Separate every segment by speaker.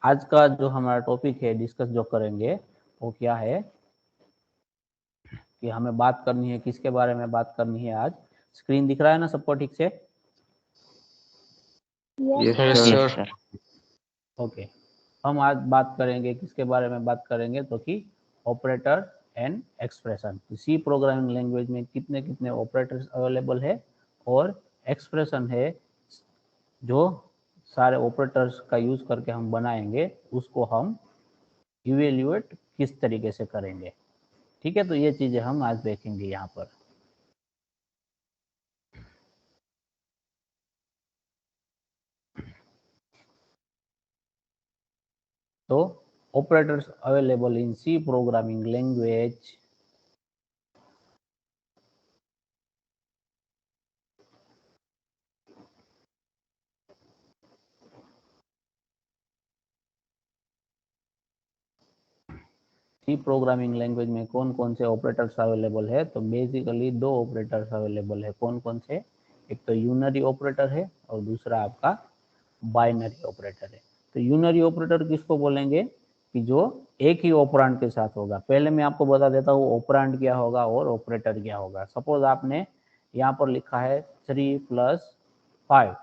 Speaker 1: आज का जो हमारा टॉपिक है डिस्कस जो करेंगे वो क्या है कि हमें बात करनी है, किसके बारे में बात करनी है आज। स्क्रीन दिख रहा है ना सबको ठीक से?
Speaker 2: Yes sir.
Speaker 1: ओके, हम आज बात करेंगे किसके बारे में बात करेंगे तो कि operator and expression. C programming language में कितने कितने ऑपरेटर्स अवेलेबल है और एक्सप्रेशन है जो सारे ऑपरेटर्स का यूज करके हम बनाएंगे, उसको हम इवेल्युएट किस तरीके से करेंगे। ठीक है, तो ये चीजें हम आज देखेंगे यहाँ पर। तो operators available in C programming language. C programming language में कौन कौन से ऑपरेटर्स अवेलेबल है? तो बेसिकली दो ऑपरेटर्स अवेलेबल है। कौन कौन से? एक तो यूनरी ऑपरेटर है और दूसरा आपका बाइनरी ऑपरेटर है। तो यूनरी ऑपरेटर किसको बोलेंगे कि जो एक ही ऑपरेंड के साथ होगा। पहले मैं आपको बता देता हूँ ऑपरेंड क्या होगा और ऑपरेटर क्या होगा। सपोज आपने यहाँ पर लिखा है 3 + 5,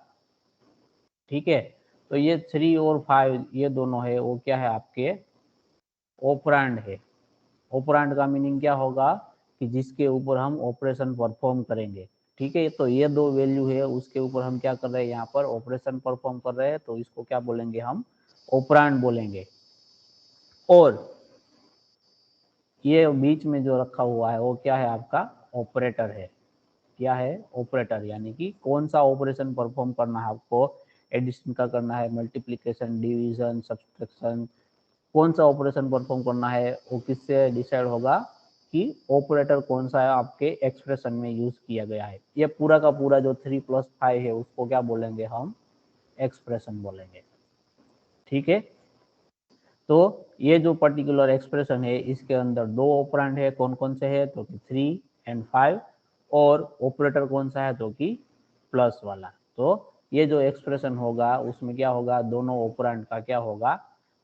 Speaker 1: ठीक है, तो ये 3 और 5 ये दोनों है वो क्या है आपके ऑपरेंड है। ऑपरेंड का मीनिंग क्या होगा कि जिसके ऊपर हम ऑपरेशन परफॉर्म करेंगे। ठीक है, तो ये दो वैल्यू है उसके ऊपर हम क्या कर रहे हैं, यहाँ पर ऑपरेशन परफॉर्म कर रहे हैं, तो इसको क्या बोलेंगे हम? ऑपरेंड बोलेंगे। और ये बीच में जो रखा हुआ है वो क्या है आपका? ऑपरेटर है। क्या है? ऑपरेटर, यानी कि कौन सा ऑपरेशन परफॉर्म करना है आपको। एडिशन का करना है, मल्टीप्लिकेशन, डिवीजन, सब्सट्रैक्शन, कौन सा ऑपरेशन परफॉर्म करना है वो किससे डिसाइड होगा कि ऑपरेटर कौन सा है आपके एक्सप्रेशन में यूज किया गया है। ये पूरा का पूरा जो 3 + 5 है उसको क्या बोलेंगे हम? एक्सप्रेशन बोलेंगे। ठीक है, तो ये जो पर्टिकुलर एक्सप्रेशन है इसके अंदर दो ऑपरेंड है। कौन कौन से है? तो कि 3 और 5, और ऑपरेटर कौन सा है? तो कि प्लस वाला। तो ये जो एक्सप्रेशन होगा उसमें क्या होगा? दोनों ऑपरेंड का क्या होगा?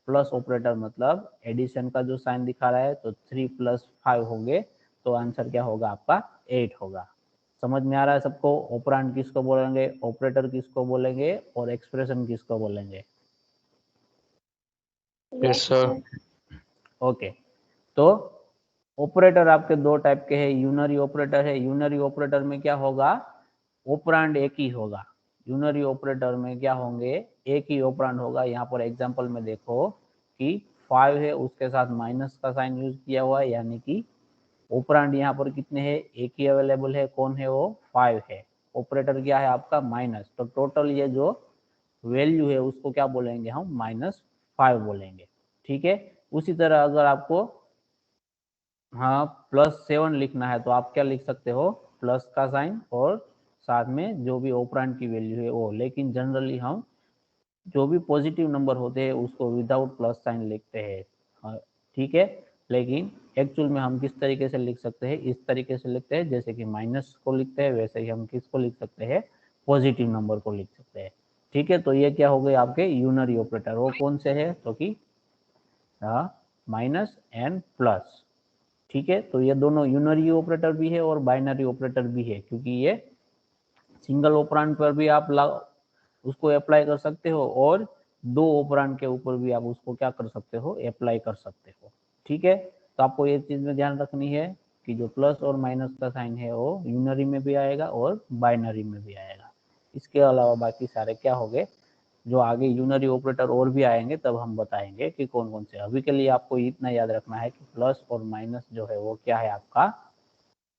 Speaker 1: प्लस ऑपरेटर, मतलब एडिशन का जो साइन दिखा रहा है, तो 3 + 5 होंगे, तो आंसर क्या होगा आपका? 8 होगा। समझ में आ रहा है सबको? ऑपरेंड किसको बोलेंगे, ऑपरेटर किसको बोलेंगे और एक्सप्रेशन किसको बोलेंगे?
Speaker 2: Yes sir.
Speaker 1: ओके, तो ऑपरेटर आपके दो टाइप के हैं। यूनरी ऑपरेटर है। यूनरी ऑपरेटर में क्या होगा? ऑपरेंड एक ही होगा। यूनरी ऑपरेटर में क्या होंगे? एक ही ऑपरेंड होगा। यहाँ पर एग्जांपल में देखो कि 5 है उसके साथ माइनस का साइन यूज किया हुआ है, यानी कि ऑपरेंड यहाँ पर कितने हैं? एक ही अवेलेबल है। कौन है वो? 5 है। ऑपरेटर क्या है आपका? माइनस। तो टोटल ये जो वैल्यू है उसको क्या बोलेंगे हम? -5 बोलेंगे। ठीक है, उसी तरह अगर आपको हाँ +7 लिखना है तो आप क्या लिख सकते हो? प्लस का साइन और साथ में जो भी ऑपरेंड की वैल्यू है वो। लेकिन जनरली हम जो भी पॉजिटिव नंबर होते हैं उसको विदाउट प्लस साइन लिखते हैं। हाँ, ठीक है, लेकिन एक्चुअल में हम किस तरीके से लिख सकते हैं? इस तरीके से लिखते हैं, जैसे कि माइनस को लिखते हैं वैसे ही हम किसको लिख सकते हैं? पॉजिटिव नंबर को लिख सकते हैं। ठीक है, तो ये क्या हो गए आपके यूनरी ऑपरेटर। वो कौन से है? तो कि माइनस एंड प्लस। ठीक है, तो ये दोनों यूनरी ऑपरेटर भी है और बाइनरी ऑपरेटर भी है, क्योंकि ये सिंगल ऑपरेंड पर भी आप उसको अप्लाई कर सकते हो और दो ऑपरेंड के ऊपर भी आप उसको क्या कर सकते हो? अप्लाई कर सकते हो। ठीक है, तो आपको ये चीज में ध्यान रखनी है कि जो प्लस और माइनस का साइन है वो यूनरी में भी आएगा और बाइनरी में भी आएगा। इसके अलावा बाकी सारे क्या हो गए, जो आगे यूनरी ऑपरेटर और भी आएंगे तब हम बताएंगे कि कौन कौन से। अभी के लिए आपको इतना याद रखना है कि प्लस और माइनस जो है वो क्या है आपका?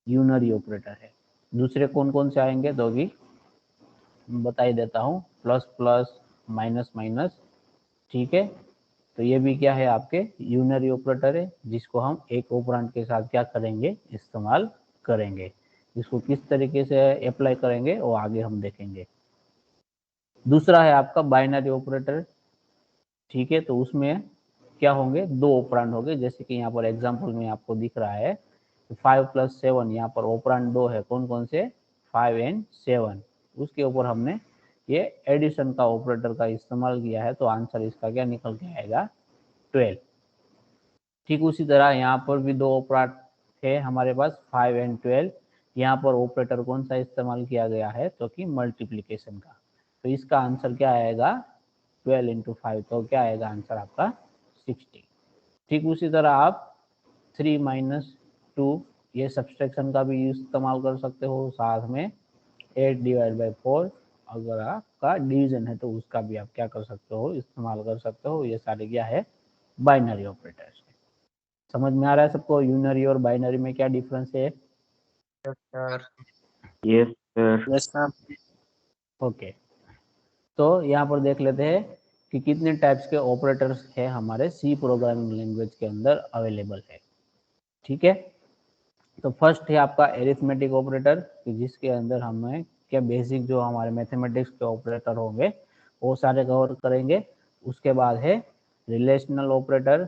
Speaker 1: यूनरी ऑपरेटर है। दूसरे कौन कौन से आएंगे तो भी बता ही देता हूँ। Plus plus, minus minus. ठीक है, तो ये भी क्या है आपके? यूनरी ऑपरेटर है, जिसको हम एक ऑपरेंड के साथ क्या करेंगे? इस्तेमाल करेंगे। इसको किस तरीके से अप्लाई करेंगे वो आगे हम देखेंगे। दूसरा है आपका बाइनरी ऑपरेटर। ठीक है, तो उसमें क्या होंगे? दो ऑपरेंड होंगे, जैसे कि यहाँ पर एग्जांपल में आपको दिख रहा है 5 + 7। यहाँ पर ऑपरेंड दो है। कौन कौन से? 5 और 7। उसके ऊपर हमने ये एडिशन का ऑपरेटर का इस्तेमाल किया है, तो आंसर इसका क्या निकल के आएगा 12। ठीक उसी तरह यहाँ पर भी दो ऑपरेटर है हमारे पास 5 एंड 12। यहाँ पर ऑपरेटर कौन सा इस्तेमाल किया गया है, तो कि मल्टीप्लीकेशन का। तो इसका आंसर क्या आएगा 12 इंटू 5, तो क्या आएगा आंसर आपका 60। ठीक उसी तरह आप 3 माइनस 2 ये सब्सट्रैक्शन का भी इस्तेमाल कर सकते हो, साथ में 8 डिवाइड बाई 4 अगर आपका डिवीजन है तो उसका भी आप क्या कर सकते हो, इस्तेमाल कर सकते हो। ये सारे क्या है बाइनरी ऑपरेटर्स। समझ में आ रहा है सबको यूनरी और बाइनरी में क्या डिफरेंस है?
Speaker 2: Yes sir.
Speaker 1: ओके, तो यहाँ पर देख लेते हैं कि कितने टाइप्स के ऑपरेटर्स है हमारे सी प्रोग्रामिंग लैंग्वेज के अंदर अवेलेबल है। ठीक है, तो फर्स्ट है आपका एरिथमेटिक ऑपरेटर, जिसके अंदर हमें क्या बेसिक जो हमारे मैथमेटिक्स के ऑपरेटर होंगे वो सारे कवर करेंगे। उसके बाद है रिलेशनल ऑपरेटर,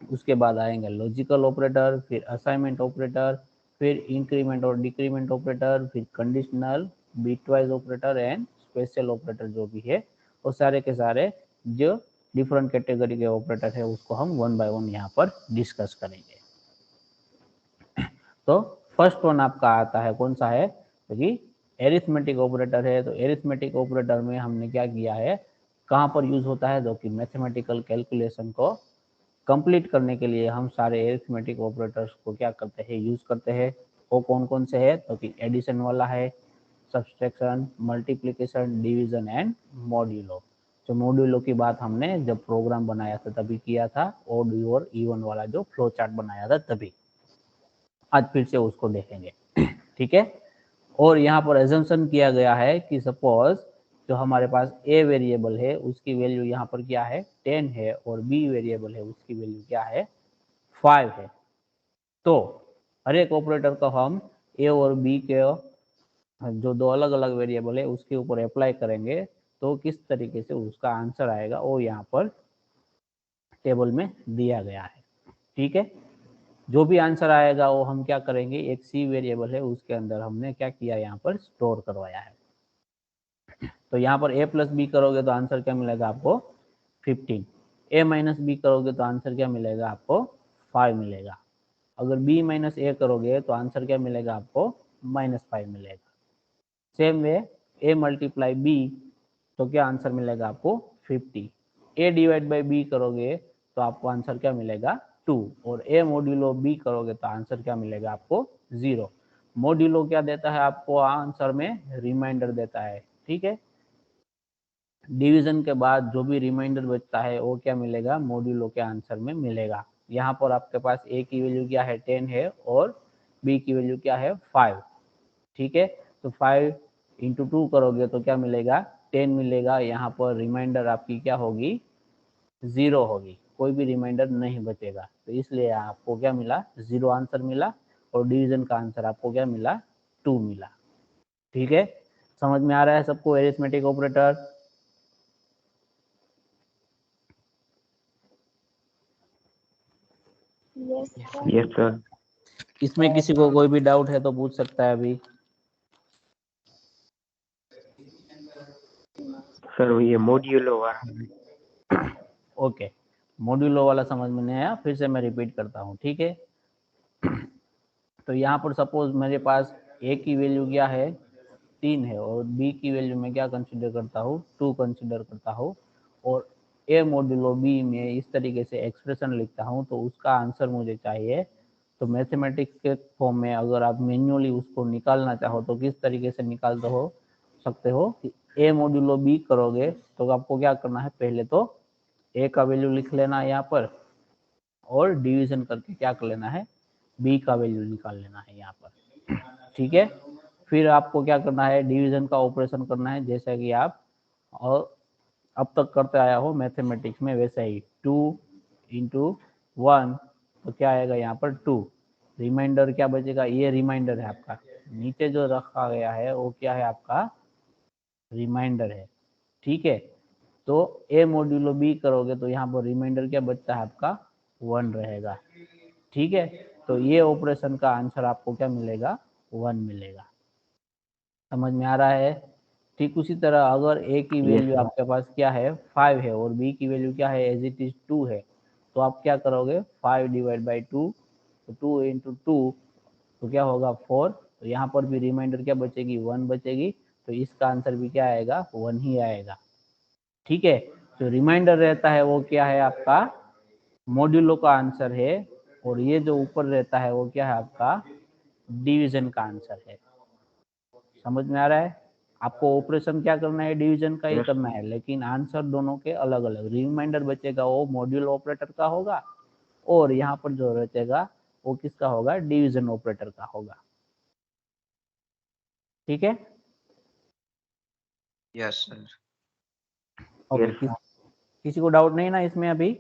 Speaker 1: उसके बाद आएंगे लॉजिकल ऑपरेटर, फिर असाइनमेंट ऑपरेटर, फिर इंक्रीमेंट और डिक्रीमेंट ऑपरेटर, फिर conditional, bitwise operator and special operator जो भी है वो सारे के सारे जो डिफरेंट कैटेगरी के ऑपरेटर है उसको हम वन बाय वन यहाँ पर डिस्कस करेंगे। तो फर्स्ट वन आपका आता है कौन सा है, क्योंकि एरिथमेटिक ऑपरेटर है। तो एरिथमेटिक ऑपरेटर में हमने क्या किया है, कहाँ पर यूज होता है, जो कि मैथमेटिकल कैलकुलेशन को कंप्लीट करने के लिए हम सारे एरिथमेटिक ऑपरेटर्स को क्या करते हैं, यूज करते हैं। वो कौन कौन से है, तो कि एडिशन वाला है, subtraction, multiplication, division and modulo. जो मॉड्यूलो की बात हमने जब प्रोग्राम बनाया था तभी किया था, ओड और इवन वाला जो फ्लो चार्ट बनाया था तभी। आज फिर से उसको देखेंगे। ठीक है, और यहाँ पर एजम्पशन किया गया है कि सपोज जो हमारे पास ए वेरिएबल है उसकी वैल्यू यहाँ पर क्या है 10 है, और बी वेरिएबल है उसकी वैल्यू क्या है 5 है। तो हर एक ऑपरेटर को हम ए और बी के जो दो अलग अलग वेरिएबल है उसके ऊपर अप्लाई करेंगे तो किस तरीके से उसका आंसर आएगा वो यहाँ पर टेबल में दिया गया है। ठीक है, जो भी आंसर आएगा वो हम क्या करेंगे, एक सी वेरिएबल है उसके अंदर हमने क्या किया यहाँ पर स्टोर करवाया है। तो यहाँ पर a प्लस बी करोगे तो आंसर क्या मिलेगा आपको 15, a माइनस बी करोगे तो आंसर क्या मिलेगा आपको 5 मिलेगा। अगर b माइनस ए करोगे तो आंसर क्या मिलेगा आपको -5 मिलेगा। Same way a multiply b तो क्या आंसर मिलेगा आपको 50। a डिवाइड बाई b करोगे तो आपको आंसर क्या मिलेगा 2, और a मॉड्यूलो b करोगे तो आंसर क्या मिलेगा आपको 0। मॉड्यूलो क्या देता है आपको आंसर में, रिमाइंडर देता है। ठीक है, डिवीजन के बाद जो भी रिमाइंडर बचता है वो क्या मिलेगा, मॉड्यूलो के आंसर में मिलेगा। यहाँ पर आपके पास a की वैल्यू क्या है 10 है और b की वैल्यू क्या है 5। ठीक है, तो 5 इंटू 2 करोगे तो क्या मिलेगा 10 मिलेगा। यहाँ पर रिमाइंडर आपकी क्या होगी 0 होगी, कोई भी रिमाइंडर नहीं बचेगा, तो इसलिए आपको क्या मिला 0 आंसर मिला, और डिवीजन का आंसर आपको क्या मिला 2 मिला। ठीक है, समझ में आ रहा है सबको एरिथमेटिक ऑपरेटर?
Speaker 2: Yes sir.
Speaker 1: इसमें किसी को कोई भी डाउट है तो पूछ सकता है अभी।
Speaker 2: सर ये मॉड्यूलो वाला।
Speaker 1: ओके, मॉड्यूलो वाला समझ में नहीं आया, फिर से मैं रिपीट करता हूँ। ठीक है, तो यहाँ पर सपोज मेरे पास a की वैल्यू क्या है 3 है, और b की वैल्यू में क्या कंसीडर करता हूँ 2 कंसीडर करता हूँ, और a मॉड्यूलो b में इस तरीके से एक्सप्रेशन लिखता हूँ, तो उसका आंसर मुझे चाहिए। तो मैथमेटिक्स के फॉर्म में अगर आप मैन्युअली उसको निकालना चाहो तो किस तरीके से निकाल सकते हो कि a मॉड्यूलो b करोगे तो आपको क्या करना है, पहले तो a का वैल्यू लिख लेना है यहाँ पर, और डिवीजन करके क्या कर लेना है b का वैल्यू निकाल लेना है यहाँ पर। ठीक है, फिर आपको क्या करना है, डिवीजन का ऑपरेशन करना है जैसा कि आप और अब तक करते आया हो मैथमेटिक्स में वैसे ही। 2 इंटू 1 तो क्या आएगा यहाँ पर 2, रिमाइंडर क्या बचेगा, ये रिमाइंडर है आपका, नीचे जो रखा गया है वो क्या है आपका रिमाइंडर है। ठीक है, तो a मॉड्यूलो b करोगे तो यहाँ पर रिमाइंडर क्या बचता है आपका 1 रहेगा। ठीक है, तो ये ऑपरेशन का आंसर आपको क्या मिलेगा 1 मिलेगा। समझ में आ रहा है? ठीक उसी तरह अगर a की
Speaker 2: Yes,
Speaker 1: वैल्यू
Speaker 2: sir.
Speaker 1: आपके पास क्या है 5 है और b की वैल्यू क्या है एज इट इज 2 है, तो आप क्या करोगे 5 डिवाइड बाई 2, तो 2 इंटू 2 तो क्या होगा 4, तो यहाँ पर भी रिमाइंडर क्या बचेगी 1 बचेगी, तो इसका आंसर भी क्या आएगा 1 ही आएगा। ठीक है, जो रिमाइंडर रहता है वो क्या है आपका मॉड्यूलो का आंसर है, और ये जो ऊपर रहता है वो क्या है आपका डिवीजन का आंसर है। समझ में आ रहा है? आपको ऑपरेशन क्या करना है डिवीजन का ही
Speaker 2: Yes,
Speaker 1: करना है, लेकिन आंसर दोनों के अलग अलग। रिमाइंडर बचेगा वो मॉड्यूल ऑपरेटर का होगा, और यहाँ पर जो बचेगा वो किसका होगा डिवीजन ऑपरेटर का होगा। ठीक है,
Speaker 3: यस सर।
Speaker 1: ओके।
Speaker 2: yes,
Speaker 1: किसी को डाउट नहीं ना इसमें अभी?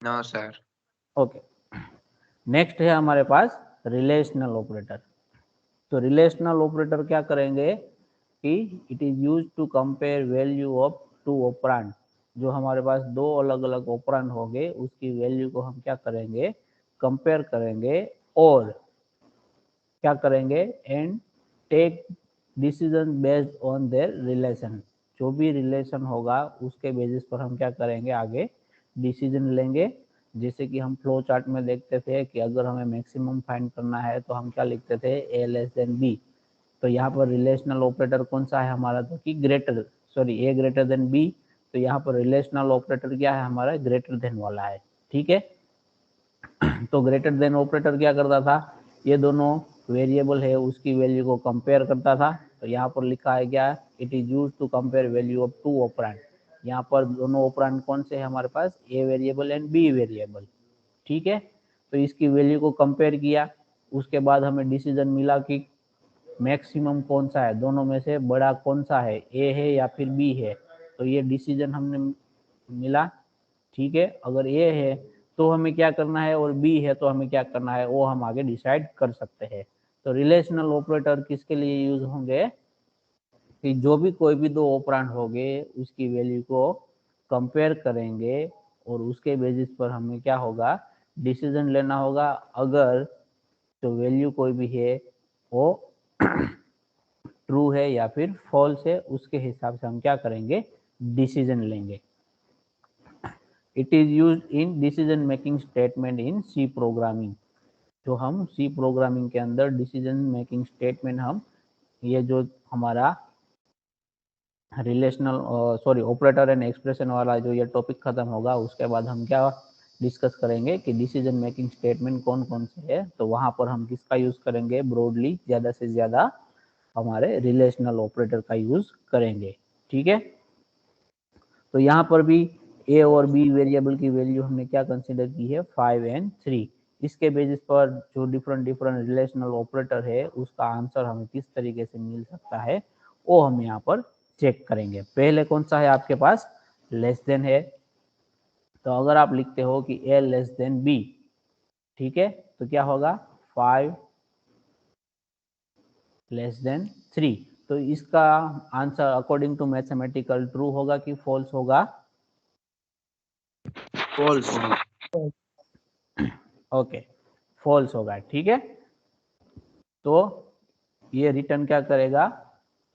Speaker 3: No sir.
Speaker 1: ओके, नेक्स्ट है हमारे पास रिलेशनल ऑपरेटर। तो रिलेशनल ऑपरेटर क्या करेंगे कि it is use to compare value of two operand. जो हमारे पास दो अलग अलग ऑपरेंड होंगे उसकी वैल्यू को हम क्या करेंगे कंपेयर करेंगे, और क्या करेंगे and take decision based on their relation. जो भी रिलेशन होगा उसके बेसिस पर हम क्या करेंगे आगे डिसीजन लेंगे। जैसे कि हम फ्लो चार्ट में देखते थे कि अगर हमें मैक्सिमम फाइंड करना है तो हम क्या लिखते थे ए लेस देन बी। तो यहाँ पर रिलेशनल ऑपरेटर कौन सा है हमारा, तो कि ग्रेटर सॉरी ए ग्रेटर देन बी, तो यहाँ पर रिलेशनल ऑपरेटर क्या है हमारा ग्रेटर देन वाला है। ठीक है, तो ग्रेटर देन ऑपरेटर क्या करता था, ये दोनों वेरिएबल है उसकी वैल्यू को कंपेयर करता था। तो यहाँ पर लिखा है क्या, it is use to compare value of two operand. यहाँ पर दोनों ऑपरेंड कौन से है हमारे पास A variable and B variable. ठीक है, तो इसकी वैल्यू को कंपेयर किया, उसके बाद हमें डिसीजन मिला कि मैक्सिमम कौन सा है दोनों में से बड़ा कौन सा है ए है या फिर बी है। तो ये डिसीजन हमने मिला। ठीक है, अगर ए है तो हमें क्या करना है और बी है तो हमें क्या करना है वो हम आगे डिसाइड कर सकते हैं। तो रिलेशनल ऑपरेटर किसके लिए यूज होंगे कि जो भी कोई भी दो ऑपरेंड होंगे उसकी वैल्यू को कंपेयर करेंगे और उसके बेसिस पर हमें क्या होगा डिसीजन लेना होगा। अगर जो वैल्यू कोई भी है वो ट्रू है या फिर फॉल्स है उसके हिसाब से हम क्या करेंगे डिसीजन लेंगे। It is use in decision making statement in C programming. जो हम सी प्रोग्रामिंग के अंदर डिसीजन मेकिंग स्टेटमेंट हम ये जो हमारा relational sorry operator and expression वाला जो ये टॉपिक खत्म होगा उसके बाद हम क्या डिस्कस करेंगे कि डिसीजन मेकिंग स्टेटमेंट कौन कौन से है। तो वहां पर हम किसका यूज करेंगे ब्रॉडली ज्यादा से ज्यादा हमारे रिलेशनल ऑपरेटर का यूज करेंगे। ठीक है, तो यहाँ पर भी ए और बी वेरिएबल की वैल्यू हमने क्या कंसीडर की है 5 एंड 3। इसके बेसिस पर जो डिफरेंट डिफरेंट रिलेशनल ऑपरेटर है उसका आंसर हमें किस तरीके से मिल सकता है वो हम यहाँ पर चेक करेंगे। पहले कौन सा है आपके पास लेस देन है, तो अगर आप लिखते हो कि ए लेस देन बी, ठीक है, तो क्या होगा 5 लेस देन 3। तो इसका answer according to mathematical true होगा कि फॉल्स होगा?
Speaker 3: फॉल्स।
Speaker 1: ओके, फॉल्स होगा। ठीक है, तो ये रिटर्न क्या करेगा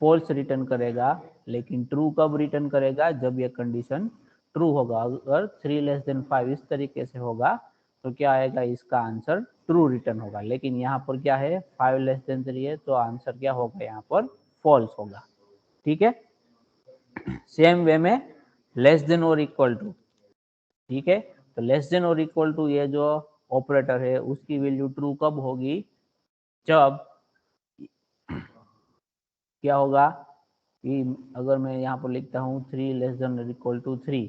Speaker 1: फॉल्स रिटर्न करेगा, लेकिन ट्रू कब रिटर्न करेगा जब ये कंडीशन ट्रू होगा। अगर 3 लेस देन 5 इस तरीके से होगा तो क्या आएगा इसका आंसर ट्रू रिटर्न होगा। लेकिन यहाँ पर क्या है 5 लेस देन 3 है तो आंसर क्या होगा यहाँ पर फॉल्स होगा। ठीक है, सेम वे में लेस देन और इक्वल टू, ठीक है, तो लेस देन और इक्वल टू ये जो ऑपरेटर है उसकी वैल्यू ट्रू कब होगी जब क्या होगा कि अगर मैं यहाँ पर लिखता हूँ 3 लेस देन और इक्वल टू 3,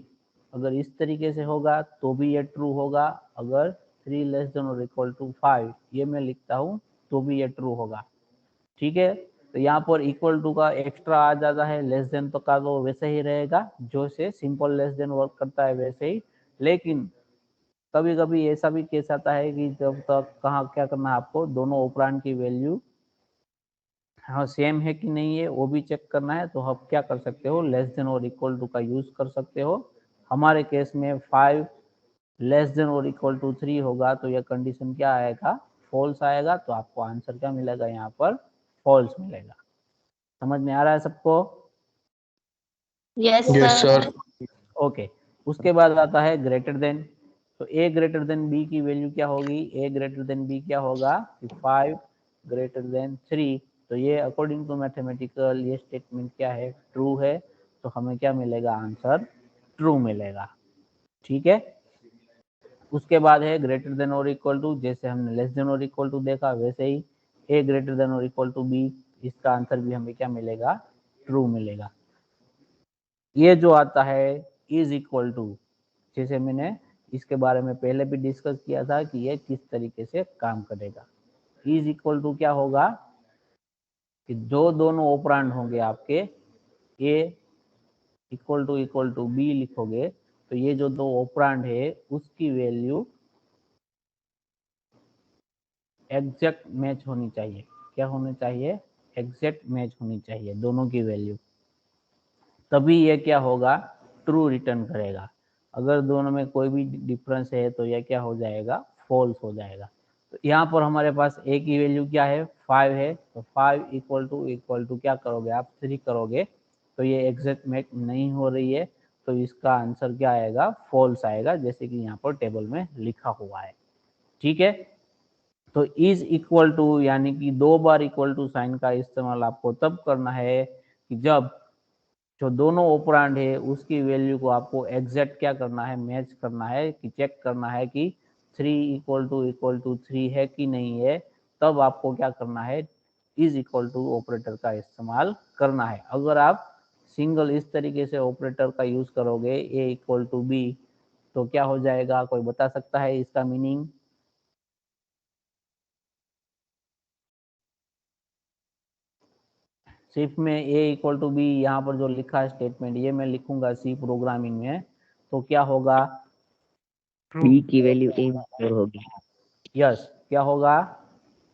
Speaker 1: अगर इस तरीके से होगा तो भी ये ट्रू होगा। अगर 3 लेस देन और इक्वल टू 5 ये मैं लिखता हूँ तो भी ये ट्रू होगा। ठीक है, तो यहाँ पर इक्वल टू का एक्स्ट्रा आ जाता है, लेस देन तो का तो वैसे ही रहेगा जो से सिंपल लेस देन वर्क करता है वैसे ही। लेकिन कभी कभी ऐसा भी केस आता है कि जब तक कहाँ क्या करना है आपको दोनों ऑपरेंड की वैल्यू हाँ सेम है कि नहीं है वो भी चेक करना है। तो आप क्या कर सकते हो लेस देन और इक्वल टू का यूज कर सकते हो। हमारे केस में 5 लेस देन और इक्वल टू 3 होगा तो यह कंडीशन क्या आएगा फॉल्स आएगा। तो आपको आंसर क्या मिलेगा यहाँ पर फॉल्स मिलेगा। समझ में आ रहा है सबको?
Speaker 4: Yes,
Speaker 5: Yes,
Speaker 4: sir.
Speaker 5: sir.
Speaker 1: Okay, उसके बाद आता है ग्रेटर देन। तो ए ग्रेटर देन बी की वैल्यू क्या होगी? ए ग्रेटर देन बी क्या होगा? 5 ग्रेटर देन 3। तो ये अकॉर्डिंग टू मैथमेटिकल ये स्टेटमेंट क्या है? ट्रू है। तो हमें क्या मिलेगा? आंसर ट्रू मिलेगा। ठीक है। उसके बाद है ग्रेटर देन और इक्वल टू। जैसे हमने लेस देन और इक्वल टू देखा, वैसे ही ए ग्रेटर देन और इक्वल टू बी, इसका आंसर भी हमें क्या मिलेगा? ट्रू मिलेगा। ये जो आता है इज इक्वल टू, जैसे मैंने इसके बारे में पहले भी डिस्कस किया था कि ये किस तरीके से काम करेगा। इज इक्वल टू क्या होगा कि जो दोनों ऑपरेंड होंगे आपके, ए इक्वल टू बी लिखोगे, तो ये जो दो ऑपरेंड है उसकी वैल्यू एग्जैक्ट मैच होनी चाहिए। क्या होनी चाहिए? एग्जैक्ट मैच होनी चाहिए दोनों की वैल्यू, तभी ये क्या होगा? ट्रू रिटर्न करेगा। अगर दोनों में कोई भी डिफरेंस है तो यह क्या हो जाएगा? फॉल्स हो जाएगा। तो यहाँ पर हमारे पास ए की वैल्यू क्या है? 5 है। तो 5 इक्वल टू क्या करोगे आप? 3 करोगे, तो ये एग्जैक्ट मैच नहीं हो रही है, तो इसका आंसर क्या आएगा? फॉल्स आएगा, जैसे कि यहाँ पर टेबल में लिखा हुआ है। ठीक है। तो इज इक्वल टू यानी कि 2 बार इक्वल टू साइन का इस्तेमाल आपको तब करना है कि जब जो दोनों ऑपरेंड है उसकी वैल्यू को आपको एग्जैक्ट क्या करना है? मैच करना है, कि चेक करना है कि 3 इक्वल टू 3 है कि नहीं है। तब आपको क्या करना है? इज इक्वल टू ऑपरेटर का इस्तेमाल करना है। अगर आप सिंगल इस तरीके से ऑपरेटर का यूज करोगे, ए इक्वल टू बी, तो क्या हो जाएगा? कोई बता सकता है इसका मीनिंग? सिर्फ में ए इक्वल टू बी, यहाँ पर जो लिखा है स्टेटमेंट, ये मैं लिखूंगा सी प्रोग्रामिंग में, तो क्या होगा?
Speaker 2: बी की वैल्यू ए में स्टोर होगी।
Speaker 1: यस, क्या होगा?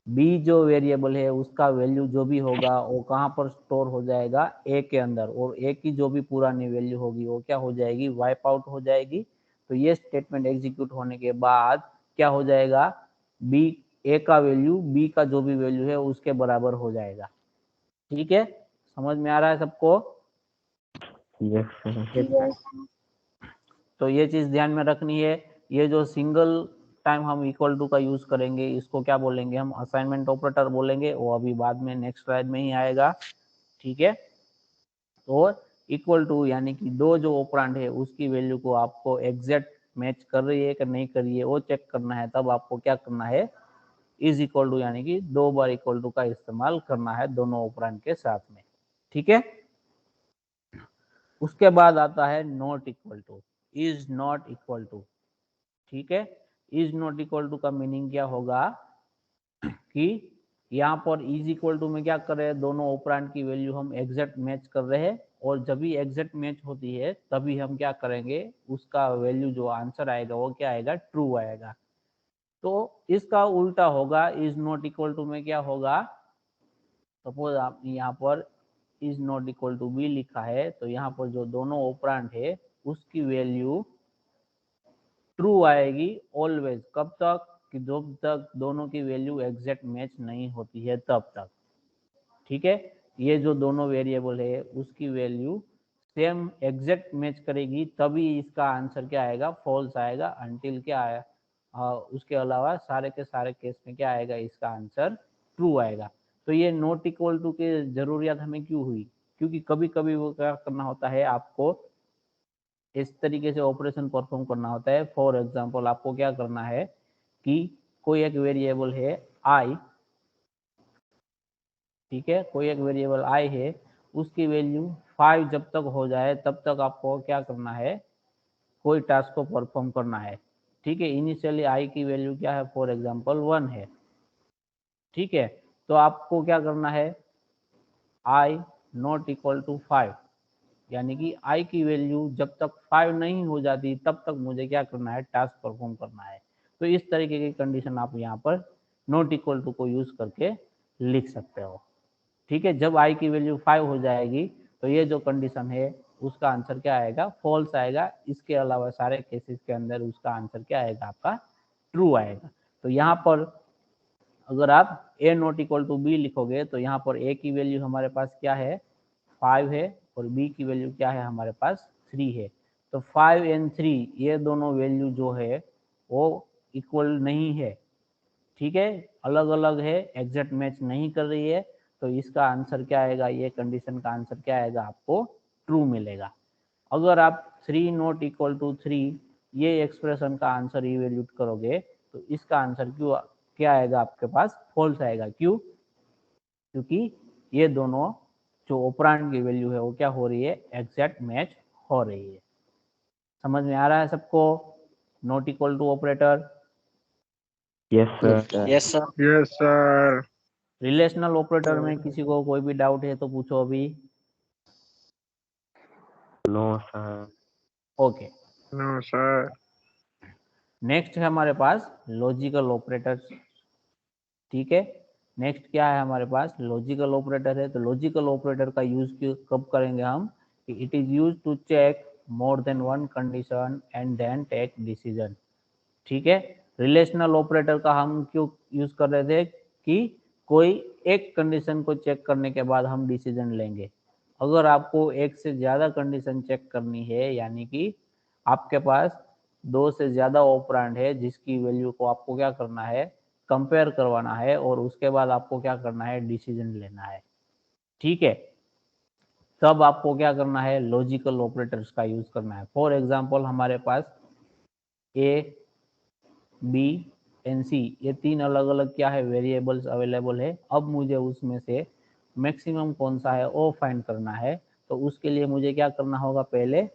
Speaker 1: बी जो वेरिएबल है उसका वैल्यू जो भी होगा वो कहाँ पर स्टोर हो जाएगा? ए के अंदर, और ए की जो भी पुरानी वैल्यू होगी वो क्या हो जाएगी? वाइप आउट हो जाएगी। तो ये स्टेटमेंट एग्जीक्यूट होने के बाद क्या हो जाएगा? बी, ए का वैल्यू बी का जो भी वैल्यू है उसके बराबर हो जाएगा। ठीक है, समझ में आ रहा है सबको?
Speaker 2: Yes sir.
Speaker 4: Yes.
Speaker 1: तो ये चीज ध्यान में रखनी है। ये जो सिंगल टाइम हम इक्वल टू का यूज करेंगे, इसको क्या बोलेंगे? हम असाइनमेंट ऑपरेटर बोलेंगे। वो अभी बाद में नेक्स्ट स्लाइड में ही आएगा। ठीक है। तो इक्वल टू यानी कि दो जो ऑपरेंड है उसकी वैल्यू को आपको एग्जैक्ट मैच कर रही है कि नहीं कर रही है वो चेक करना है। तब आपको क्या करना है? इज इक्वल टू यानी कि 2 बार इक्वल टू का इस्तेमाल करना है दोनों ऑपरेंड के साथ में। ठीक है। उसके बाद आता है not equal to, is not equal to. ठीक है। इज नॉट इक्वल टू का मीनिंग क्या होगा कि यहाँ पर इज इक्वल टू में क्या कर रहे हैं? दोनों ऑपरेंड की वैल्यू हम एग्जैक्ट मैच कर रहे हैं, और जब भी एग्जैक्ट मैच होती है तभी हम क्या करेंगे? उसका वैल्यू जो आंसर आएगा वो क्या आएगा? ट्रू आएगा। तो इसका उल्टा होगा, इज नॉट इक्वल टू में क्या होगा? सपोज आपने यहाँ पर is not equal to B लिखा है, तो यहाँ पर जो दोनों ऑपरेंड है उसकी वैल्यू ट्रू आएगी ऑलवेज। कब तक? कि जब तक दोनों की वैल्यू एग्जैक्ट मैच नहीं होती है तब तक। ठीक है। ये जो दोनों वेरिएबल है उसकी वैल्यू सेम एग्जैक्ट मैच करेगी तभी इसका आंसर क्या आएगा? फॉल्स आएगा। अनटिल क्या आया? उसके अलावा सारे के सारे केस में क्या आएगा? इसका आंसर ट्रू आएगा। तो ये नॉट इक्वल टू की जरूरत हमें क्यों हुई? क्योंकि कभी कभी वो क्या करना होता है, आपको इस तरीके से ऑपरेशन परफॉर्म करना होता है। फॉर एग्जांपल आपको क्या करना है कि कोई एक वेरिएबल है आई, ठीक है, कोई एक वेरिएबल आई है, उसकी वैल्यू 5 जब तक हो जाए तब तक आपको क्या करना है? कोई टास्क को परफॉर्म करना है। ठीक है। इनिशियली आई की वैल्यू क्या है? फॉर एग्जांपल 1 है। ठीक है। तो आपको क्या करना है? आई नॉट इक्वल टू 5, यानी कि आई की वैल्यू जब तक 5 नहीं हो जाती तब तक मुझे क्या करना है? टास्क परफॉर्म करना है। तो इस तरीके की कंडीशन आप यहाँ पर नॉट इक्वल टू को यूज करके लिख सकते हो। ठीक है। जब आई की वैल्यू 5 हो जाएगी तो ये जो कंडीशन है उसका आंसर क्या आएगा? फॉल्स आएगा। इसके अलावा सारे केसेस के अंदर उसका आंसर क्या आएगा? आपका ट्रू आएगा। तो यहाँ पर अगर आप a not equal to B लिखोगे तो यहाँ पर a की वैल्यू हमारे पास क्या है 5 है और b की वैल्यू क्या है हमारे पास 3 है। तो 5 एंड 3 ये दोनों वैल्यू जो है वो इक्वल नहीं है, ठीक है, अलग अलग है, एग्जैक्ट मैच नहीं कर रही है। तो इसका आंसर क्या आएगा, ये कंडीशन का आंसर क्या आएगा, आपको ट्रू मिलेगा। अगर आप 3 नॉट इक्वल टू 3 ये एक्सप्रेशन का आंसर इवेल्यूट करोगे तो इसका आंसर क्या आएगा आपके पास, फॉल्स आएगा। क्यों? क्योंकि ये दोनों जो ऑपरेंड की वैल्यू है वो क्या हो रही है, एग्जैक्ट मैच हो रही है। समझ में आ रहा है सबको? Not equal to operator,
Speaker 2: yes sir.
Speaker 4: Yes sir.
Speaker 3: Yes sir.
Speaker 1: Relational operator में किसी को कोई भी डाउट है तो पूछो अभी।
Speaker 2: No sir.
Speaker 1: Okay,
Speaker 3: no sir.
Speaker 1: Next है हमारे पास लॉजिकल ऑपरेटर्स, ठीक है। नेक्स्ट क्या है हमारे पास, लॉजिकल ऑपरेटर है। तो लॉजिकल ऑपरेटर का यूज कब करेंगे हम, it is use to check more then one condition and then take decision, ठीक है। रिलेशनल ऑपरेटर का हम क्यों यूज कर रहे थे कि कोई एक कंडीशन को चेक करने के बाद हम डिसीजन लेंगे। अगर आपको एक से ज्यादा कंडीशन चेक करनी है, यानी कि आपके पास 2 से ज्यादा ऑपरेंड है जिसकी वैल्यू को आपको क्या करना है, कंपेयर करवाना है, और उसके बाद आपको क्या करना है, डिसीजन लेना है, ठीक है। तब आपको क्या करना है, लॉजिकल ऑपरेटर्स का यूज करना है। फॉर एग्जांपल हमारे पास ए, बी एंड सी ये 3 अलग अलग क्या है, वेरिएबल्स अवेलेबल है। अब मुझे उसमें से मैक्सिमम कौन सा है वो फाइंड करना है। तो उसके लिए मुझे क्या करना होगा, पहले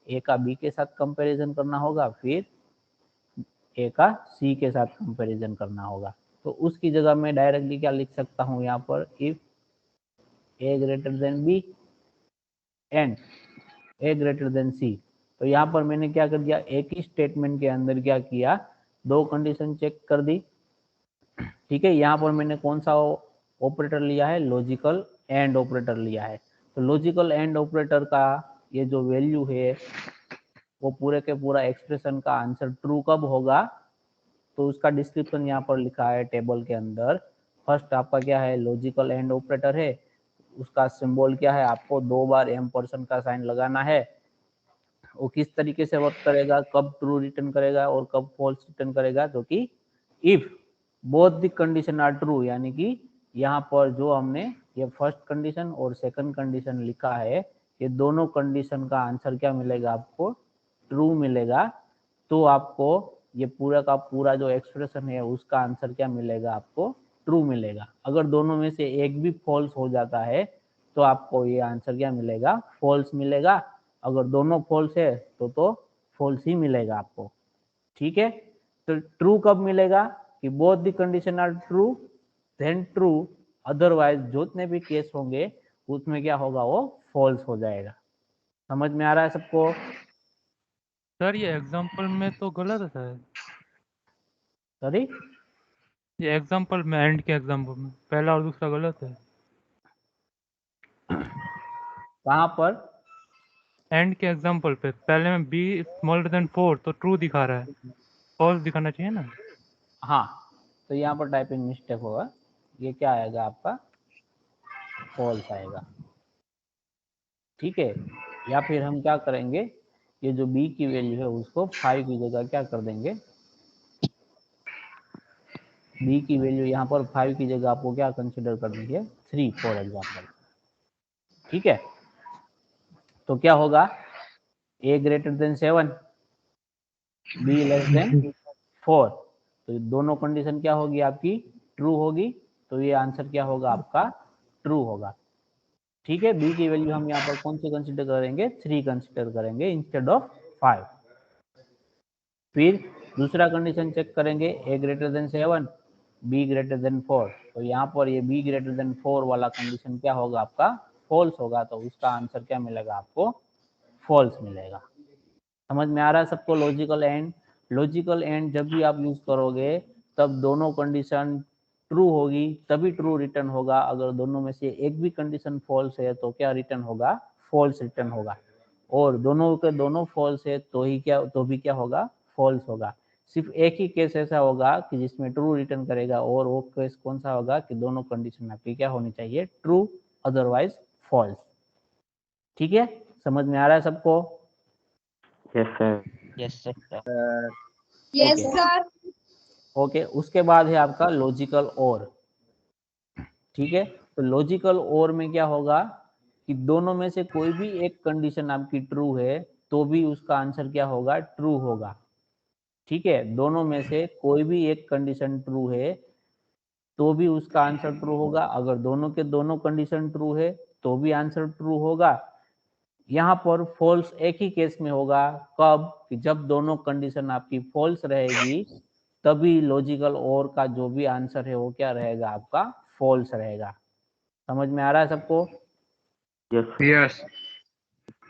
Speaker 1: ए का बी के साथ कंपैरिजन करना होगा, फिर ए का सी के साथ कंपैरिजन करना होगा। तो उसकी जगह मैं डायरेक्टली क्या लिख सकता हूँ यहाँ पर, if A greater than B and A greater than C. तो यहाँ पर मैंने क्या कर दिया, एक ही स्टेटमेंट के अंदर क्या किया, 2 कंडीशन चेक कर दी, ठीक है। यहाँ पर मैंने कौन सा ऑपरेटर लिया है, लॉजिकल एंड ऑपरेटर लिया है। तो लॉजिकल एंड ऑपरेटर का ये जो वैल्यू है वो पूरे के पूरा एक्सप्रेशन का आंसर ट्रू कब होगा, तो उसका डिस्क्रिप्शन यहाँ पर लिखा है टेबल के अंदर। फर्स्ट आपका क्या है, लॉजिकल एंड ऑपरेटर है, उसका सिंबल क्या है, आपको 2 बार एम्परसेंड का साइन लगाना है। वो किस तरीके से वर्क करेगा, कब ट्रू रिटर्न करेगा और कब फॉल्स रिटर्न करेगा, तो कि if both the condition are true, यानी कि यहाँ पर जो हमने ये फर्स्ट कंडीशन और सेकंड कंडीशन लिखा है, ये दोनों कंडीशन का आंसर क्या मिलेगा, आपको ट्रू मिलेगा। तो आपको ये पूरा का पूरा जो एक्सप्रेशन है उसका आंसर क्या मिलेगा, आपको ट्रू मिलेगा। अगर दोनों में से एक भी फॉल्स हो जाता है तो आपको ये आंसर क्या मिलेगा, फॉल्स मिलेगा। अगर दोनों फॉल्स है तो फॉल्स ही मिलेगा आपको, ठीक है। तो ट्रू कब मिलेगा, कि both the condition are true then true, otherwise जितने भी केस होंगे उसमें क्या होगा, वो फॉल्स हो जाएगा। समझ में आ रहा है सबको?
Speaker 5: सर ये एग्जाम्पल में तो गलत है सर,
Speaker 1: सॉरी,
Speaker 5: ये एग्जाम्पल में एंड के एग्जाम्पल में पहला और दूसरा गलत है।
Speaker 1: कहाँ पर?
Speaker 5: एंड के एग्जाम्पल पे पहले में बी स्मॉलर देन 4 तो ट्रू दिखा रहा है, फॉल्स दिखाना चाहिए ना।
Speaker 1: हाँ, तो यहाँ पर टाइपिंग मिस्टेक होगा, ये क्या आएगा आपका, फॉल्स आएगा, ठीक है। या फिर हम क्या करेंगे, ये जो b की वैल्यू है उसको 5 की जगह क्या कर देंगे, b की वैल्यू यहाँ पर 5 की जगह आपको क्या कंसिडर करनी है, 3 फॉर एग्जाम्पल, ठीक है। तो क्या होगा, a greater than 7, b less than 4। तो दोनों कंडीशन क्या होगी आपकी, ट्रू होगी। तो ये आंसर क्या होगा आपका, ट्रू होगा, ठीक है। b की वैल्यू हम यहाँ पर कौन सी कंसिडर करेंगे, 3 कंसिडर करेंगे इंस्टेड ऑफ 5। फिर दूसरा कंडीशन चेक करेंगे, a greater than 7, b greater than 4। तो यहाँ पर ये b ग्रेटर देन 4 वाला कंडीशन क्या होगा आपका, फॉल्स होगा। तो उसका आंसर क्या मिलेगा आपको, फॉल्स मिलेगा। समझ में आ रहा है सबको? लॉजिकल एंड, लॉजिकल एंड जब भी आप यूज करोगे तब दोनों कंडीशन ट्रू होगी तभी ट्रू रिटर्न होगा। अगर दोनों में से एक भी कंडीशन फॉल्स है तो क्या रिटर्न होगा, फॉल्स रिटर्न होगा। और दोनों के दोनों फॉल्स है तो ही क्या, तो भी क्या होगा, फॉल्स होगा। सिर्फ एक ही केस ऐसा होगा कि जिसमें ट्रू रिटर्न करेगा, और वो केस कौन सा होगा कि दोनों कंडीशन आपकी क्या होनी चाहिए, ट्रू अदरवाइज फॉल्स। ठीक है, समझ में आ रहा है सबको?
Speaker 2: Yes, sir.
Speaker 4: Yes sir.
Speaker 6: Yes
Speaker 1: Okay.
Speaker 6: Sir.
Speaker 1: Okay, उसके बाद है आपका लॉजिकल और। ठीक है, तो लॉजिकल और में क्या होगा कि दोनों में से कोई भी एक कंडीशन आपकी ट्रू है तो भी उसका आंसर क्या होगा, ट्रू होगा। ठीक है, दोनों में से कोई भी एक कंडीशन ट्रू है तो भी उसका आंसर ट्रू होगा। अगर दोनों के दोनों कंडीशन ट्रू है तो भी आंसर ट्रू होगा। यहाँ पर फॉल्स एक ही केस में होगा, कब कि जब दोनों कंडीशन आपकी फॉल्स रहेगी तभी लॉजिकल और का जो भी आंसर है वो क्या रहेगा, आपका फॉल्स रहेगा। समझ में आ रहा है सबको?
Speaker 2: Yes, sir.
Speaker 3: Yes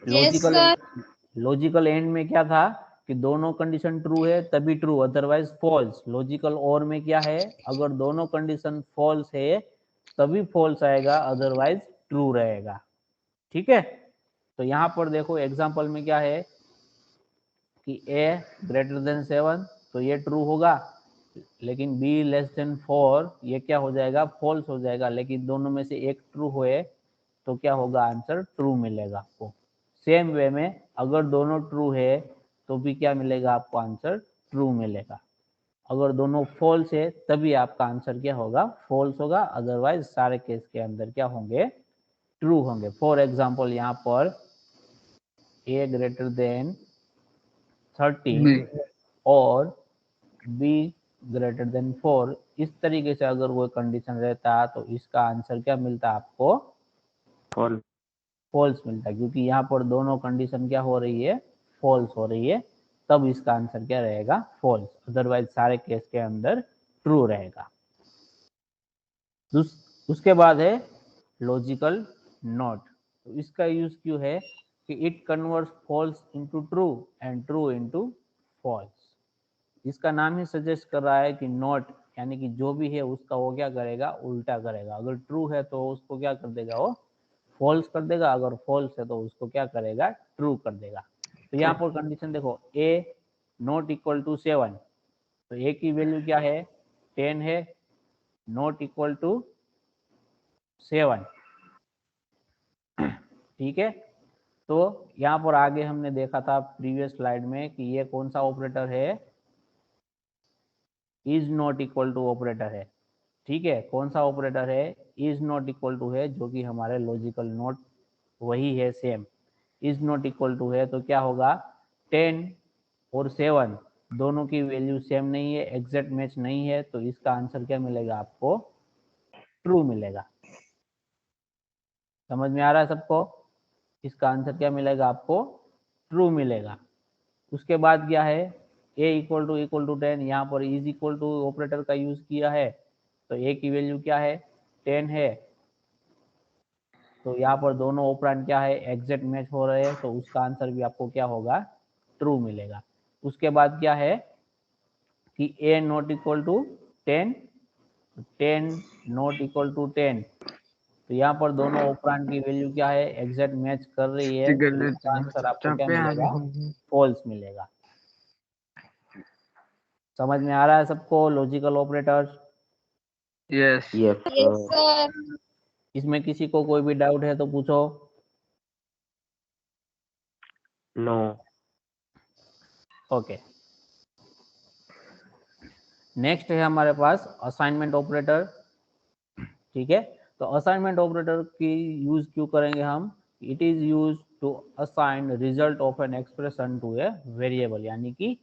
Speaker 1: logical
Speaker 6: sir.
Speaker 1: Logical and में क्या था कि दोनों कंडीशन ट्रू है तभी ट्रू, अदरवाइज फॉल्स। लॉजिकल और में क्या है, अगर दोनों कंडीशन फॉल्स है तभी फॉल्स आएगा, अदरवाइज ट्रू रहेगा। ठीक है, तो यहाँ पर देखो एग्जांपल में क्या है कि a ग्रेटर देन 7 तो ये ट्रू होगा, लेकिन b लेस देन 4 ये क्या हो जाएगा, फॉल्स हो जाएगा। लेकिन दोनों में से एक ट्रू होए तो क्या होगा, आंसर ट्रू मिलेगा आपको। सेम वे में अगर दोनों ट्रू है तो भी क्या मिलेगा आपको, आंसर ट्रू मिलेगा। अगर दोनों फॉल्स है तभी आपका आंसर क्या होगा, फॉल्स होगा, अदरवाइज सारे केस के अंदर क्या होंगे, ट्रू होंगे। फॉर एग्जाम्पल यहाँ पर a ग्रेटर देन 30 और b ग्रेटर देन 4, इस तरीके से अगर कोई कंडीशन रहता तो इसका आंसर क्या मिलता आपको,
Speaker 2: False.
Speaker 1: फॉल्स मिलता, क्योंकि यहाँ पर दोनों कंडीशन क्या हो रही है, फॉल्स हो रही है, तब इसका आंसर क्या रहेगा, फॉल्स। अदरवाइज सारे केस के अंदर ट्रू रहेगा। उसके बाद है लॉजिकल नॉट। तो इसका यूज क्यों है कि it converts false into true and true into false. इसका नाम ही सजेस्ट कर रहा है कि नॉट यानी कि जो भी है उसका वो क्या करेगा, उल्टा करेगा। अगर ट्रू है तो उसको क्या कर देगा, वो फॉल्स कर देगा, अगर फॉल्स है तो उसको क्या करेगा, ट्रू कर देगा। तो यहाँ पर कंडीशन देखो, a नॉट इक्वल टू 7, तो a की वैल्यू क्या है, 10 है, नॉट इक्वल टू 7। ठीक है, तो यहाँ पर आगे हमने देखा था प्रीवियस स्लाइड में कि ये कौन सा ऑपरेटर है, is not equal to operator है। ठीक है, कौन सा ऑपरेटर है, इज नॉट इक्वल टू है, जो कि हमारे लॉजिकल नॉट वही है, same. Is not equal to है तो क्या होगा, 10 और 7 दोनों की वैल्यू सेम नहीं है, एग्जैक्ट मैच नहीं है, तो इसका आंसर क्या मिलेगा आपको, ट्रू मिलेगा। समझ में आ रहा है सबको? इसका आंसर क्या मिलेगा आपको, ट्रू मिलेगा। उसके बाद क्या है, a इक्वल टू 10, यहाँ पर इज इक्वल टू ऑपरेटर का यूज किया है, तो a की वैल्यू क्या है, 10 है, तो यहाँ पर दोनों ऑपरेंड क्या है, एग्जैक्ट मैच हो रहे हैं, तो उसका आंसर भी आपको क्या होगा, ट्रू मिलेगा। उसके बाद क्या है कि a not equal to 10, 10 not equal to 10, तो यहाँ पर दोनों ऑपरेंड की वैल्यू क्या है, एग्जैक्ट मैच कर रही है, तो इसका आंसर आपको क्या मिलेगा, फॉल्स मिलेगा। समझ में आ रहा है सबको logical operators?
Speaker 3: Yes
Speaker 2: Yes,
Speaker 6: yes
Speaker 2: sir.
Speaker 6: Sir.
Speaker 1: इसमें किसी को कोई भी डाउट है तो पूछो।
Speaker 2: No.
Speaker 1: ओके, नेक्स्ट है हमारे पास असाइनमेंट ऑपरेटर। ठीक है, तो असाइनमेंट ऑपरेटर की यूज क्यों करेंगे हम, it is use to assign result of an expression to a variable, यानी कि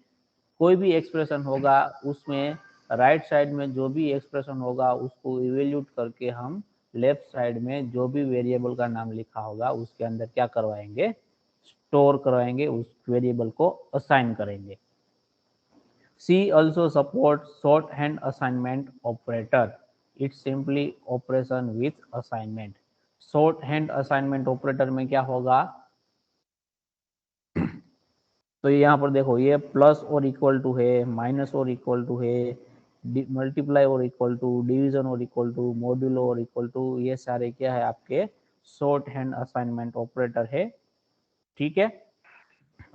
Speaker 1: कोई भी एक्सप्रेशन होगा उसमें राइट साइड में जो भी एक्सप्रेशन होगा उसको इवेल्यूट करके हम लेफ्ट साइड में जो भी वेरिएबल का नाम लिखा होगा उसके अंदर क्या करवाएंगे, स्टोर करवाएंगे, उस वेरिएबल को असाइन करेंगे। C also supports shorthand assignment operator. It's simply operation with assignment. Shorthand assignment operator में क्या होगा, तो यहाँ पर देखो ये प्लस और इक्वल टू है, माइनस और इक्वल टू है, मल्टीप्लाई और इक्वल टू, डिवीजन और इक्वल टू, मॉड्यूलो और इक्वल टू, ये सारे क्या है आपके शॉर्ट हैंड असाइनमेंट ऑपरेटर है। ठीक है,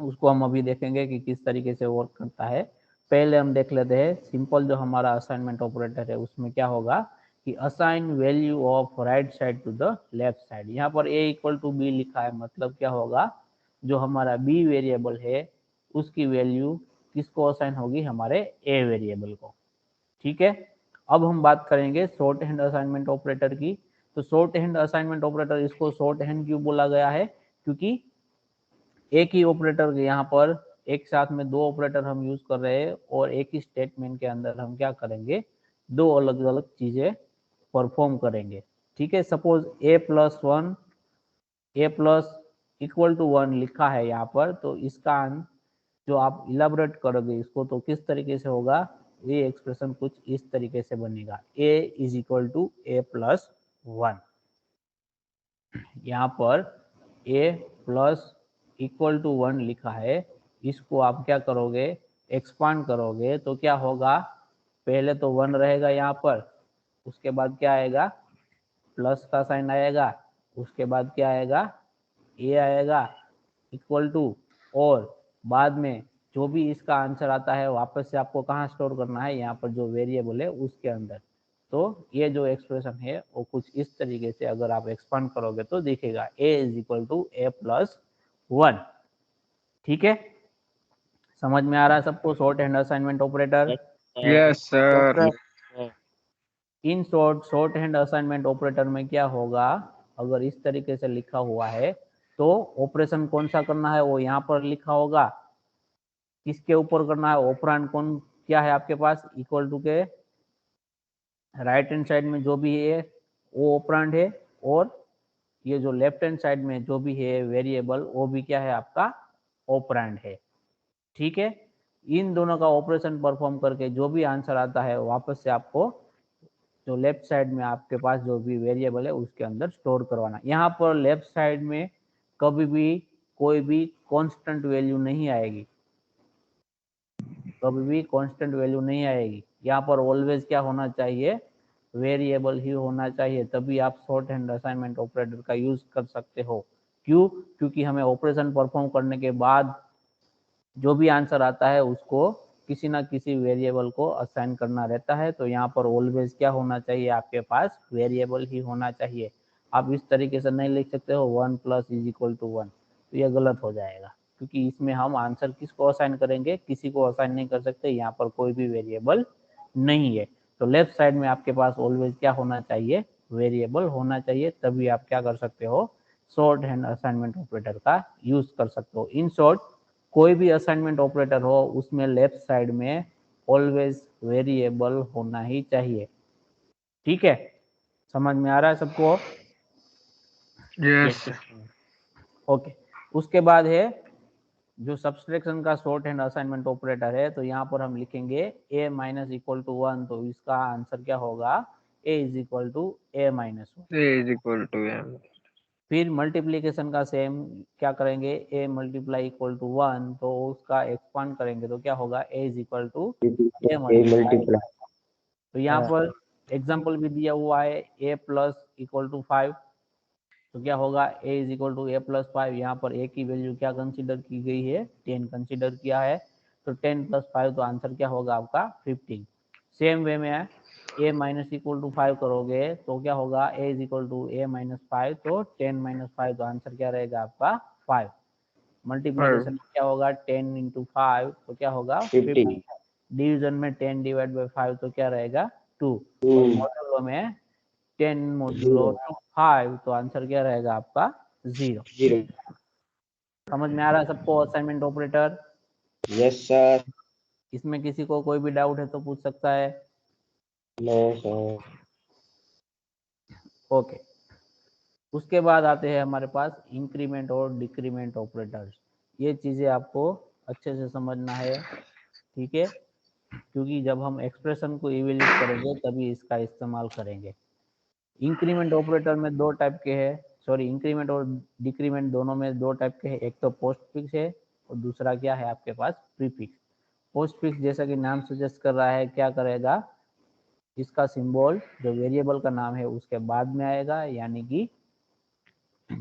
Speaker 1: उसको हम अभी देखेंगे कि किस तरीके से वर्क करता है। पहले हम देख लेते हैं सिंपल जो हमारा असाइनमेंट ऑपरेटर है उसमें क्या होगा कि assign value of right side to the left side. यहाँ पर a इक्वल टू बी लिखा है, मतलब क्या होगा, जो हमारा b वेरिएबल है उसकी वैल्यू किसको असाइन होगी, हमारे a वेरिएबल को। ठीक है, अब हम बात करेंगे शॉर्ट हैंड असाइनमेंट ऑपरेटर की। तो शॉर्ट हैंड असाइनमेंट ऑपरेटर, इसको शॉर्ट हैंड क्यों बोला गया है, क्योंकि एक ही ऑपरेटर यहाँ पर एक साथ में दो ऑपरेटर हम यूज कर रहे हैं और एक ही स्टेटमेंट के अंदर हम क्या करेंगे, दो अलग अलग चीजें परफॉर्म करेंगे। ठीक है, suppose a plus one, a plus equal to 1 लिखा है यहाँ पर, तो इसका जो आप इलाबोरेट करोगे इसको तो किस तरीके से होगा, ये एक्सप्रेशन कुछ इस तरीके से बनेगा, a is equal to a plus 1। यहाँ पर a प्लस इक्वल टू 1 लिखा है, इसको आप क्या करोगे, एक्सपांड करोगे तो क्या होगा, पहले तो 1 रहेगा यहाँ पर, उसके बाद क्या आएगा, प्लस का साइन आएगा, उसके बाद क्या आएगा, a आएगा इक्वल टू, और बाद में जो भी इसका आंसर आता है वापस से आपको कहाँ स्टोर करना है, यहाँ पर जो वेरिएबल है उसके अंदर। तो ये जो एक्सप्रेशन है वो कुछ इस तरीके से अगर आप एक्सपांड करोगे तो दिखेगा a is equal to a plus 1। ठीक है, समझ में आ रहा है सबको shorthand assignment operator.
Speaker 3: Yes, sir.
Speaker 1: इन शॉर्ट हैंड असाइनमेंट ऑपरेटर में क्या होगा, अगर इस तरीके से लिखा हुआ है तो ऑपरेशन कौन सा करना है वो यहाँ पर लिखा होगा, किसके ऊपर करना है, ऑपरेंड कौन क्या है आपके पास, इक्वल टू के राइट हैंड साइड में जो भी है वो ऑपरेंड है, और ये जो लेफ्ट हैंड साइड में जो भी है वेरिएबल वो भी क्या है, आपका ऑपरेंड है। ठीक है, इन दोनों का ऑपरेशन परफॉर्म करके जो भी आंसर आता है वापस से आपको जो लेफ्ट साइड में आपके पास जो भी वेरिएबल है उसके अंदर स्टोर करवाना। यहाँ पर लेफ्ट साइड में कभी भी कोई भी कांस्टेंट वैल्यू नहीं आएगी, कभी भी कांस्टेंट वैल्यू नहीं आएगी। यहाँ पर ऑलवेज क्या होना चाहिए, वेरिएबल ही होना चाहिए, तभी आप शॉर्ट हैंड असाइनमेंट ऑपरेटर का यूज कर सकते हो। क्यों, क्योंकि हमें ऑपरेशन परफॉर्म करने के बाद जो भी आंसर आता है उसको किसी ना किसी वेरिएबल को असाइन करना रहता है। तो यहाँ पर ऑलवेज क्या होना चाहिए, आपके पास वेरिएबल ही होना चाहिए। आप इस तरीके से नहीं लिख सकते हो 1 प्लस इज इक्वल टू 1, तो यह गलत हो जाएगा, क्योंकि इसमें हम आंसर किसको असाइन करेंगे, किसी को असाइन नहीं कर सकते, यहाँ पर कोई भी वेरिएबल नहीं है। तो लेफ्ट साइड में आपके पास ऑलवेज क्या होना चाहिए, वेरिएबल होना चाहिए, तभी आप क्या कर सकते हो, शॉर्ट हैंड असाइनमेंट ऑपरेटर का यूज कर सकते हो। इन शॉर्ट, कोई भी असाइनमेंट ऑपरेटर हो उसमें लेफ्ट साइड में ऑलवेज वेरिएबल होना ही चाहिए। ठीक है, समझ में आ रहा है सबको।
Speaker 3: Yes.
Speaker 1: ओके, उसके बाद है जो सब्सट्रैक्शन का शॉर्ट हैंड असाइनमेंट ऑपरेटर है, तो यहाँ पर हम लिखेंगे a माइनस इक्वल टू 1, तो इसका आंसर क्या होगा, a is equal to a minus 1।
Speaker 3: A is equal to M.
Speaker 1: फिर मल्टीप्लीकेशन का सेम क्या करेंगे, a मल्टीप्लाई इक्वल टू 1, तो उसका एक्सपांड करेंगे तो क्या होगा, a is equal to a multiply. तो यहाँ पर एग्जाम्पल भी दिया हुआ है a प्लस इक्वल टू 5, तो क्या होगा, a is equal to a plus 5। यहाँ पर a की वैल्यू क्या कंसीडर की गई है, 10 कंसीडर किया है, तो 10 प्लस 5, तो आंसर क्या होगा आपका 15। सेम वे में a माइनस इक्वल टू 5 करोगे तो क्या होगा, a is equal to a minus 5, तो 10 माइनस 5, तो आंसर क्या रहेगा आपका 5। मल्टीप्लीकेशन क्या होगा, 10 इंटू 5, तो क्या होगा 50। डिवीजन में 10 डिवाइड बाई 5, तो क्या रहेगा 2। और मॉड्यूलो में 10 मॉड्यूलो 5, तो आंसर क्या रहेगा आपका 0। समझ में आ रहा है सबको असाइनमेंट ऑपरेटर।
Speaker 2: Yes sir.
Speaker 1: इसमें किसी को कोई भी डाउट है तो पूछ सकता है।
Speaker 2: No sir.
Speaker 1: ओके, उसके बाद आते हैं हमारे पास इंक्रीमेंट और डिक्रीमेंट ऑपरेटर्स। ये चीजें आपको अच्छे से समझना है, ठीक है, क्योंकि जब हम एक्सप्रेशन को इवेल्यूट करेंगे तभी इसका इस्तेमाल करेंगे। इंक्रीमेंट ऑपरेटर में दो टाइप के हैं, सॉरी इंक्रीमेंट और डिक्रीमेंट दोनों में दो टाइप के हैं, एक तो पोस्ट फिक्स है और दूसरा क्या है आपके पास, प्रीफिक्स। पोस्ट फिक्स जैसा कि नाम सजेस्ट कर रहा है, क्या करेगा, इसका सिंबल जो वेरिएबल का नाम है उसके बाद में आएगा, यानी कि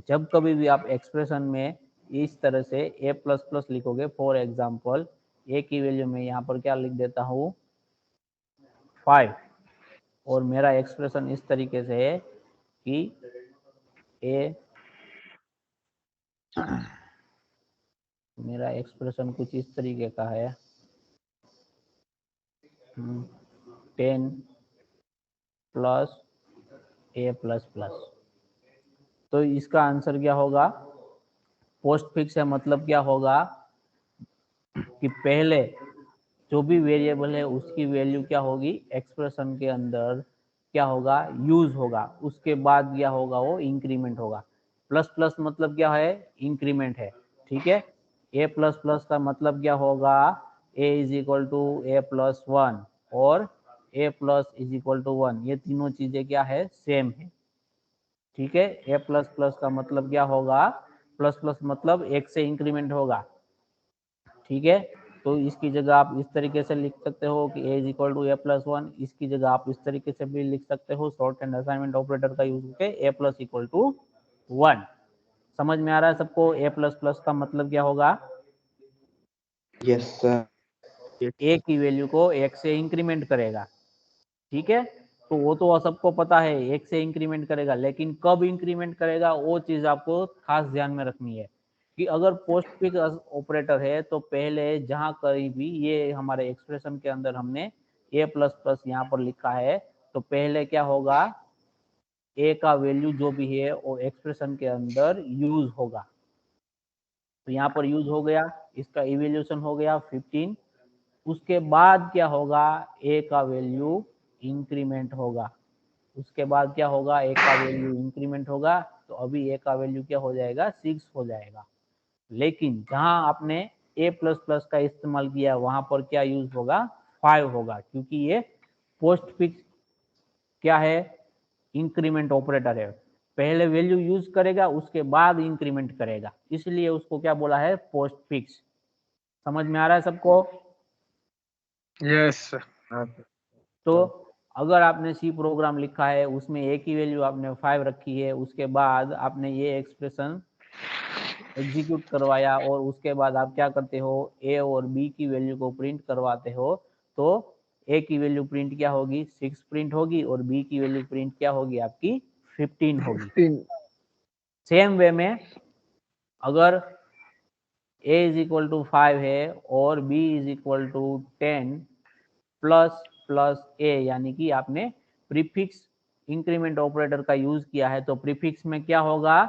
Speaker 1: जब कभी भी आप एक्सप्रेशन में इस तरह से a प्लस प्लस लिखोगे, फॉर एग्जाम्पल ए की वैल्यू में यहाँ पर क्या लिख देता हूँ 5, और मेरा एक्सप्रेशन इस तरीके से है कि ए, मेरा एक्सप्रेशन कुछ इस तरीके का है 10 प्लस ए प्लस प्लस। तो इसका आंसर क्या होगा, पोस्ट फिक्स है मतलब क्या होगा कि पहले जो भी वेरिएबल है उसकी वैल्यू क्या होगी एक्सप्रेशन के अंदर क्या होगा यूज होगा, उसके बाद क्या होगा वो इंक्रीमेंट होगा। प्लस प्लस मतलब क्या है इंक्रीमेंट है, ठीक है। ए प्लस प्लस का मतलब क्या होगा A is equal to A plus 1 और A plus is equal to 1, ये तीनों चीजें क्या है सेम है, ठीक है। ए प्लस प्लस का मतलब क्या होगा, प्लस प्लस मतलब एक से इंक्रीमेंट होगा, ठीक है। तो इसकी जगह आप इस तरीके से लिख सकते हो कि A is equal to A plus 1, इसकी जगह आप इस तरीके से भी लिख सकते हो शॉर्ट एंड असाइनमेंट ऑपरेटर का यूज करके ए प्लस इक्वल टू 1। समझ में आ रहा है सबको ए प्लस प्लस का मतलब क्या होगा,
Speaker 2: यस सर।
Speaker 1: ए की वैल्यू को एक से इंक्रीमेंट करेगा, ठीक है। तो वो तो सबको पता है एक से इंक्रीमेंट करेगा, लेकिन कब इंक्रीमेंट करेगा वो चीज आपको खास ध्यान में रखनी है कि अगर पोस्ट फिक्स ऑपरेटर है तो पहले जहां कहीं भी ये हमारे एक्सप्रेशन के अंदर हमने ए प्लस प्लस यहाँ पर लिखा है तो पहले क्या होगा ए का वैल्यू जो भी है वो एक्सप्रेशन के अंदर यूज होगा। तो यहाँ पर यूज हो गया, इसका इवेल्यूशन हो गया 15, उसके बाद क्या होगा ए का वैल्यू इंक्रीमेंट होगा, उसके बाद क्या होगा ए का वैल्यू इंक्रीमेंट होगा, तो अभी ए का वैल्यू क्या हो जाएगा 6 हो जाएगा। लेकिन जहां आपने ए प्लस प्लस का इस्तेमाल किया वहां पर क्या यूज होगा 5 होगा, क्योंकि ये पोस्ट फिक्स क्या है इंक्रीमेंट ऑपरेटर है, पहले वैल्यू यूज करेगा उसके बाद इंक्रीमेंट करेगा, इसलिए उसको क्या बोला है पोस्ट फिक्स। समझ में आ रहा है सबको।
Speaker 3: Yes sir.
Speaker 1: तो अगर आपने सी प्रोग्राम लिखा है उसमें ए की वैल्यू आपने 5 रखी है, उसके बाद आपने ये एक्सप्रेशन एग्जीक्यूट करवाया और उसके बाद आप क्या करते हो ए और बी की वैल्यू को प्रिंट करवाते हो, तो ए की वैल्यू प्रिंट क्या होगी 6 प्रिंट होगी और बी की वैल्यू प्रिंट क्या होगी आपकी 15 होगी।
Speaker 3: 15।
Speaker 1: सेम वे में अगर a इज इक्वल टू 5 है और b is equal to 10 plus plus a, यानी कि आपने प्रीफिक्स इंक्रीमेंट ऑपरेटर का यूज किया है, तो प्रीफिक्स में क्या होगा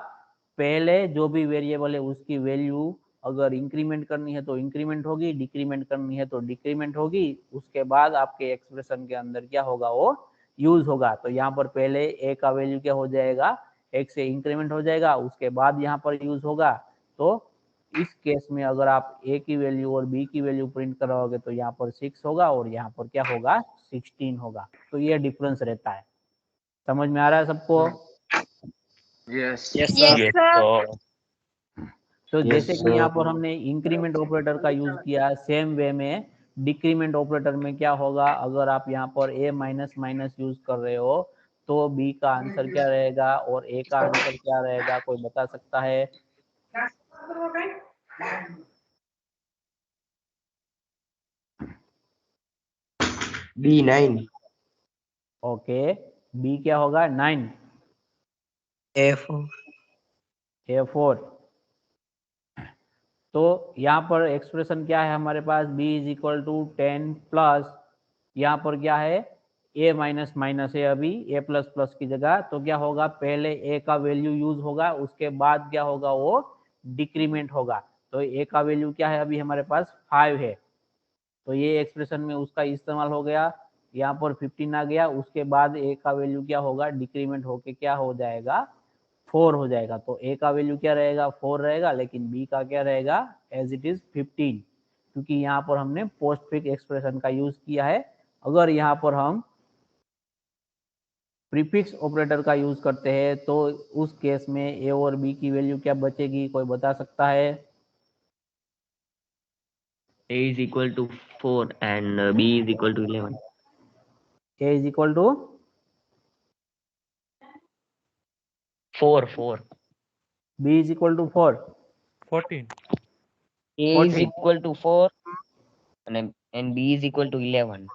Speaker 1: पहले जो भी वेरिएबल है उसकी वैल्यू अगर इंक्रीमेंट करनी है तो इंक्रीमेंट होगी, डिक्रीमेंट करनी है तो डिक्रीमेंट होगी, उसके बाद आपके एक्सप्रेशन के अंदर क्या होगा वो यूज होगा। तो यहाँ पर पहले a का वैल्यू क्या हो जाएगा एक से इंक्रीमेंट हो जाएगा, उसके बाद यहाँ पर यूज होगा। तो इस केस में अगर आप a की वैल्यू और b की वैल्यू प्रिंट कराओगे तो यहाँ पर 6 होगा और यहाँ पर क्या होगा 16 होगा। तो ये डिफरेंस रहता है। समझ में आ रहा है सबको।
Speaker 3: Yes
Speaker 6: Yes, sir.
Speaker 1: तो
Speaker 2: Yes,
Speaker 1: जैसे कि यहाँ
Speaker 2: sir.
Speaker 1: पर हमने इंक्रीमेंट ऑपरेटर का यूज किया, सेम वे में डिक्रीमेंट ऑपरेटर में क्या होगा, अगर आप यहाँ पर a माइनस माइनस यूज कर रहे हो तो b का आंसर क्या रहेगा और a का आंसर क्या रहेगा, कोई बता सकता है।
Speaker 2: B9.
Speaker 1: ओके, b क्या होगा 9,
Speaker 2: A4.
Speaker 1: A4। तो यहाँ पर एक्सप्रेशन क्या है हमारे पास b is equal to 10 plus यहाँ पर क्या है a माइनस माइनस है अभी a प्लस प्लस की जगह, तो क्या होगा पहले a का वैल्यू यूज होगा उसके बाद क्या होगा वो डिक्रीमेंट होगा। तो a का वैल्यू क्या है अभी हमारे पास 5 है, तो ये एक्सप्रेशन में उसका इस्तेमाल हो गया, यहाँ पर 15 आ गया, उसके बाद a का वैल्यू क्या होगा डिक्रीमेंट होके क्या हो जाएगा 4 हो जाएगा। तो a का वैल्यू क्या रहेगा 4 रहेगा, लेकिन b का क्या रहेगा एज इट इज 15, क्योंकि यहाँ पर हमने पोस्ट फिक्स एक्सप्रेशन का यूज किया है। अगर यहाँ पर हम प्रीफिक्स ऑपरेटर का यूज करते हैं तो उस केस में a और b की वैल्यू क्या बचेगी, कोई बता सकता है।
Speaker 4: A is equal to 4 and B is equal to 11.
Speaker 1: a is equal to
Speaker 4: 4.
Speaker 1: b is equal to 4,
Speaker 5: 14.
Speaker 4: A is
Speaker 1: 14,
Speaker 4: equal to 4 and b is equal to 11.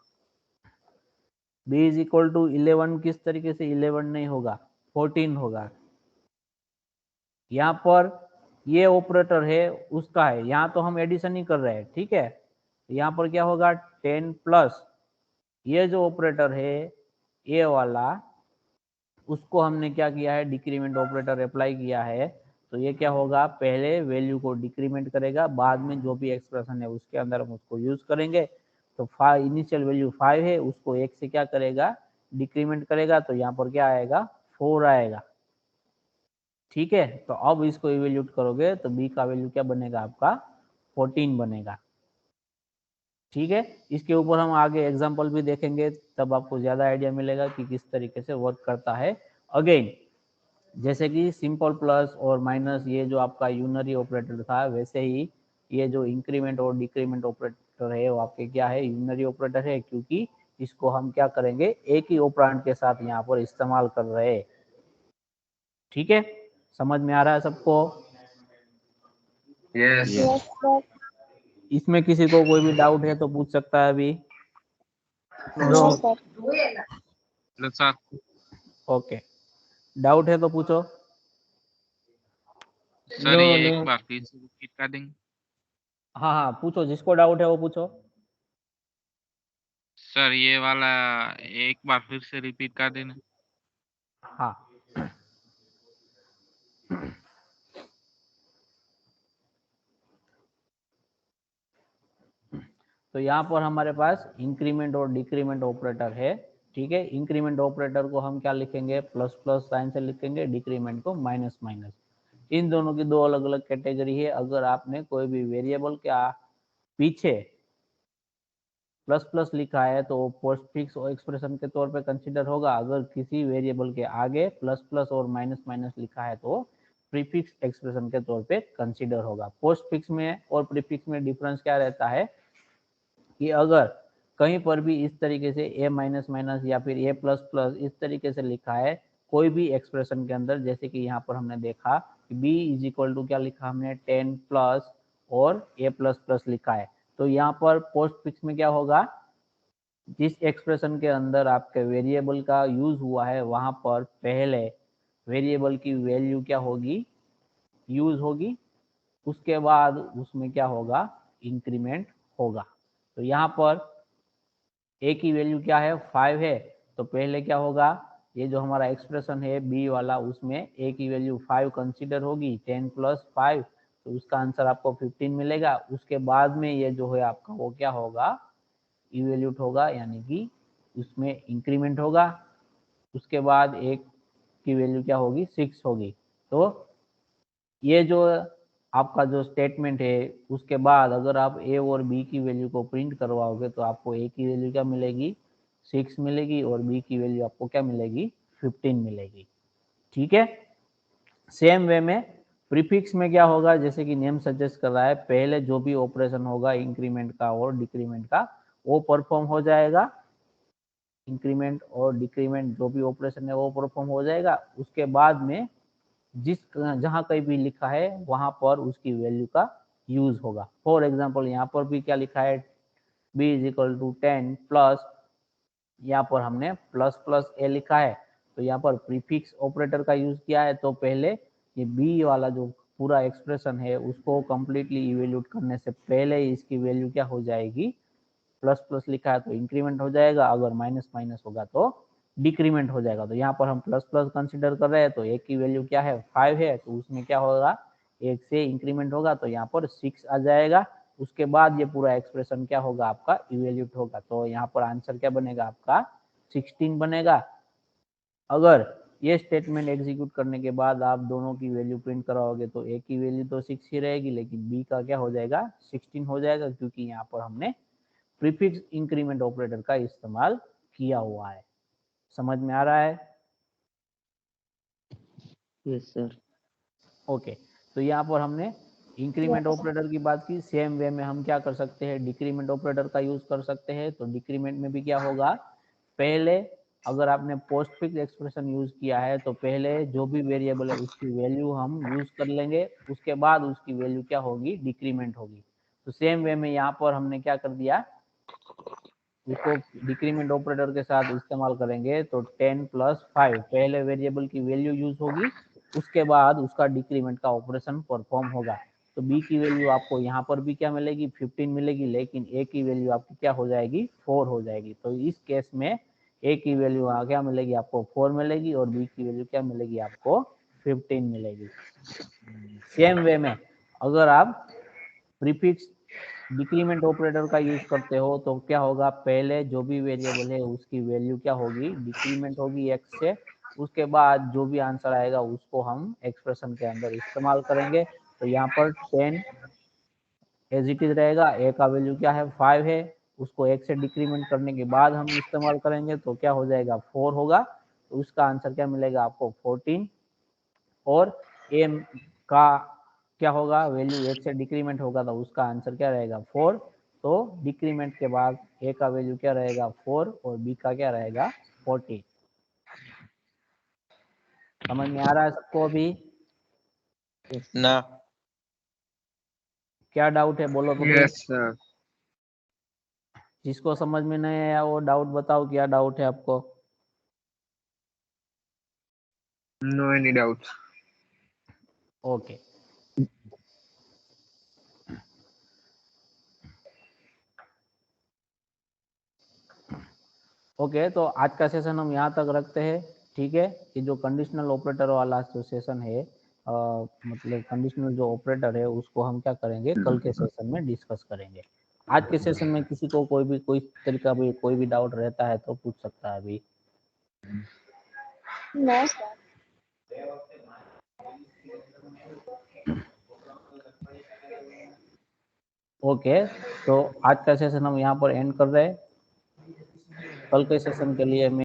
Speaker 1: b is equal to 11 किस तरीके से 11 नहीं होगा, 14 होगा। यहाँ पर ये ऑपरेटर है उसका है, यहाँ तो हम एडिशन ही कर रहे हैं, ठीक है। यहाँ पर क्या होगा 10 प्लस ये जो ऑपरेटर है ये वाला, उसको हमने क्या किया है, डिक्रीमेंट ऑपरेटर अप्लाई किया है। तो ये क्या होगा, पहले वैल्यू को डिक्रीमेंट करेगा, बाद में जो भी एक्सप्रेशन है उसके अंदर हम उसको यूज करेंगे। तो इनिशियल वैल्यू 5 है, उसको 1 से क्या करेगा, डिक्रीमेंट करेगा। तो यहाँ पर क्या आएगा, 4 आएगा, ठीक है। तो अब इसको इवेल्यूट करोगे तो बी का वैल्यू क्या बनेगा आपका, 14 बनेगा, ठीक है। इसके ऊपर हम आगे एग्जांपल भी देखेंगे, तब आपको ज्यादा आइडिया मिलेगा कि किस तरीके से वर्क करता है। अगेन जैसे कि सिंपल प्लस और माइनस ये जो आपका यूनरी ऑपरेटर था, वैसे ही ये जो इंक्रीमेंट और डिक्रीमेंट ऑपरेटर है वो आपके क्या है, यूनरी ऑपरेटर है, क्योंकि इसको हम क्या करेंगे, एक ही ऑपरेंड के साथ यहाँ पर इस्तेमाल कर रहे हैं, ठीक है। समझ में आ रहा है सबको?
Speaker 3: Yes.
Speaker 6: Yes, sir.
Speaker 1: इसमें किसी को कोई भी डाउट है तो पूछ सकता है अभी।
Speaker 6: No, sir.
Speaker 3: No, sir.
Speaker 1: Okay, doubt है तो पूछो।
Speaker 3: सर ये एक बार फिर से रिपीट कर देंगे।
Speaker 1: हाँ हाँ पूछो, जिसको डाउट है वो पूछो।
Speaker 3: सर ये वाला एक बार फिर से रिपीट कर देना।
Speaker 1: हाँ तो यहाँ पर हमारे पास इंक्रीमेंट और डिक्रीमेंट ऑपरेटर है, ठीक है। इंक्रीमेंट ऑपरेटर को हम क्या लिखेंगे, प्लस प्लस साइन से लिखेंगे, डिक्रीमेंट को माइनस माइनस। इन दोनों की दो अलग अलग कैटेगरी है। अगर आपने कोई भी वेरिएबल के पीछे प्लस प्लस लिखा है तो पोस्टफिक्स और एक्सप्रेशन के तौर पे कंसीडर होगा। अगर किसी वेरिएबल के आगे प्लस प्लस और माइनस माइनस लिखा है तो प्रीफिक्स एक्सप्रेशन के तौर पे कंसीडर होगा। पोस्टफिक्स में और प्रीफिक्स में डिफरेंस क्या रहता है कि अगर कहीं पर भी इस तरीके से ए माइनस माइनस या फिर ए प्लस प्लस इस तरीके से लिखा है कोई भी एक्सप्रेशन के अंदर, जैसे कि यहाँ पर हमने देखा कि b इज इक्वल टू क्या लिखा हमने, 10 प्लस और a प्लस प्लस लिखा है। तो यहाँ पर पोस्ट फिक्स में क्या होगा, जिस एक्सप्रेशन के अंदर आपके वेरिएबल का यूज हुआ है वहां पर पहले वेरिएबल की वैल्यू क्या होगी, यूज होगी, उसके बाद उसमें क्या होगा, इंक्रीमेंट होगा। तो यहाँ पर a की वैल्यू क्या है, 5 है, तो पहले क्या होगा, ये जो हमारा एक्सप्रेशन है b वाला, उसमें a की वैल्यू 5 कंसीडर होगी, 10 प्लस 5, तो उसका आंसर आपको 15 मिलेगा। उसके बाद में ये जो है आपका वो क्या होगा, इवेल्यूट होगा, यानी कि उसमें इंक्रीमेंट होगा। उसके बाद एक की वैल्यू क्या होगी, 6 होगी। तो ये जो आपका जो स्टेटमेंट है, उसके बाद अगर आप ए और बी की वैल्यू को प्रिंट करवाओगे तो आपको ए की वैल्यू क्या मिलेगी, 6 मिलेगी, और बी की वैल्यू आपको क्या मिलेगी, 15 मिलेगी, ठीक है। सेम वे में प्रीफिक्स में क्या होगा, जैसे कि नेम सजेस्ट कर रहा है, पहले जो भी ऑपरेशन होगा इंक्रीमेंट का और डिक्रीमेंट का वो परफॉर्म हो जाएगा। इंक्रीमेंट और डिक्रीमेंट जो भी ऑपरेशन है वो परफॉर्म हो जाएगा। उसके बाद में जिस जहां कहीं भी लिखा है वहां पर उसकी वैल्यू का यूज होगा। फॉर एग्जांपल यहाँ पर भी क्या लिखा है, b is equal to 10 plus, यहाँ पर हमने प्लस प्लस ए लिखा है, तो यहाँ पर प्रीफिक्स ऑपरेटर का यूज किया है। तो पहले ये b वाला जो पूरा एक्सप्रेशन है उसको कंप्लीटली इवेल्यूट करने से पहले इसकी वैल्यू क्या हो जाएगी, प्लस प्लस लिखा है तो इंक्रीमेंट हो जाएगा, अगर माइनस माइनस होगा तो डिक्रीमेंट हो जाएगा। तो यहाँ पर हम प्लस प्लस कंसीडर कर रहे हैं, तो एक की वैल्यू क्या है, 5 है, तो उसमें क्या होगा, एक से इंक्रीमेंट होगा तो यहाँ पर 6 आ जाएगा। उसके बाद ये पूरा एक्सप्रेशन क्या होगा आपका, इवेल्यूट होगा। तो यहाँ पर आंसर क्या बनेगा आपका, 16 बनेगा। अगर ये स्टेटमेंट एग्जीक्यूट करने के बाद आप दोनों की वैल्यू प्रिंट कराओगे तो ए की वैल्यू तो 6 ही रहेगी, लेकिन बी का क्या हो जाएगा, 16 हो जाएगा, क्योंकि यहाँ पर हमने प्रीफिक्स इंक्रीमेंट ऑपरेटर का इस्तेमाल किया हुआ है। समझ में आ रहा है?
Speaker 4: Yes sir.
Speaker 1: ओके, तो यहाँ पर हमने इंक्रीमेंट
Speaker 6: Yes.
Speaker 1: ऑपरेटर की बात की। सेम वे में हम क्या कर सकते हैं, डिक्रीमेंट ऑपरेटर का यूज कर सकते हैं। तो डिक्रीमेंट में भी क्या होगा, पहले अगर आपने पोस्टफिक्स एक्सप्रेशन यूज किया है तो पहले जो भी वेरिएबल है उसकी वैल्यू हम यूज कर लेंगे, उसके बाद उसकी वैल्यू क्या होगी, डिक्रीमेंट होगी। तो सेम वे में यहाँ पर हमने क्या कर दिया, इसको डिक्रीमेंट ऑपरेटर के साथ इस्तेमाल करेंगे। तो 10 + 5 पहले वेरिएबल की वैल्यू यूज होगी, उसके बाद उसका डिक्रीमेंट का ऑपरेशन परफॉर्म होगा। तो बी की वैल्यू आपको यहाँ पर भी क्या मिलेगी, 15 मिलेगी, लेकिन ए की वैल्यू आपकी क्या हो जाएगी, 4 हो जाएगी। तो इस केस में ए की वैल्यू क्या मिलेगी आपको, 4 मिलेगी, और बी की वैल्यू क्या मिलेगी आपको, 15 मिलेगी। सेम वे में अगर आप प्रीफिक्स डिक्रीमेंट ऑपरेटर का यूज करते हो तो क्या होगा, पहले जो भी वेरिएबल है उसकी वैल्यू क्या होगी, डिक्रीमेंट होगी x से, उसके बाद जो भी आंसर आएगा उसको हम एक्सप्रेशन के अंदर इस्तेमाल करेंगे। तो यहाँ पर 10 एज इट इज रहेगा, a का वैल्यू क्या है, 5 है, उसको x से डिक्रीमेंट करने के बाद हम इस्तेमाल करेंगे तो क्या हो जाएगा, 4 होगा। तो उसका आंसर क्या मिलेगा आपको, 14। और a का क्या होगा, वैल्यू x से डिक्रीमेंट होगा तो उसका आंसर क्या रहेगा, 4। तो डिक्रीमेंट के बाद a का वैल्यू क्या रहेगा, 4, और b का क्या रहेगा, 14। समझ में आ रहा है सबको अभी?
Speaker 2: ना
Speaker 1: क्या डाउट है बोलो तो फिर।
Speaker 3: Yes sir.
Speaker 1: जिसको समझ में नहीं आया वो डाउट बताओ, क्या डाउट है आपको।
Speaker 3: No any doubt.
Speaker 1: Okay okay, तो आज का सेशन हम यहाँ तक रखते हैं। ठीक है, ये जो कंडीशनल ऑपरेटर वाला जो सेशन है, मतलब कंडीशनल जो ऑपरेटर है उसको हम क्या करेंगे, कल के सेशन में डिस्कस करेंगे। आज के सेशन में किसी को कोई तरीका भी कोई भी डाउट रहता है तो पूछ सकता है अभी।
Speaker 6: No sir.
Speaker 1: ओके, तो आज का सेशन हम यहाँ पर एंड कर रहे हैं। कल के सेशन के लिए मैं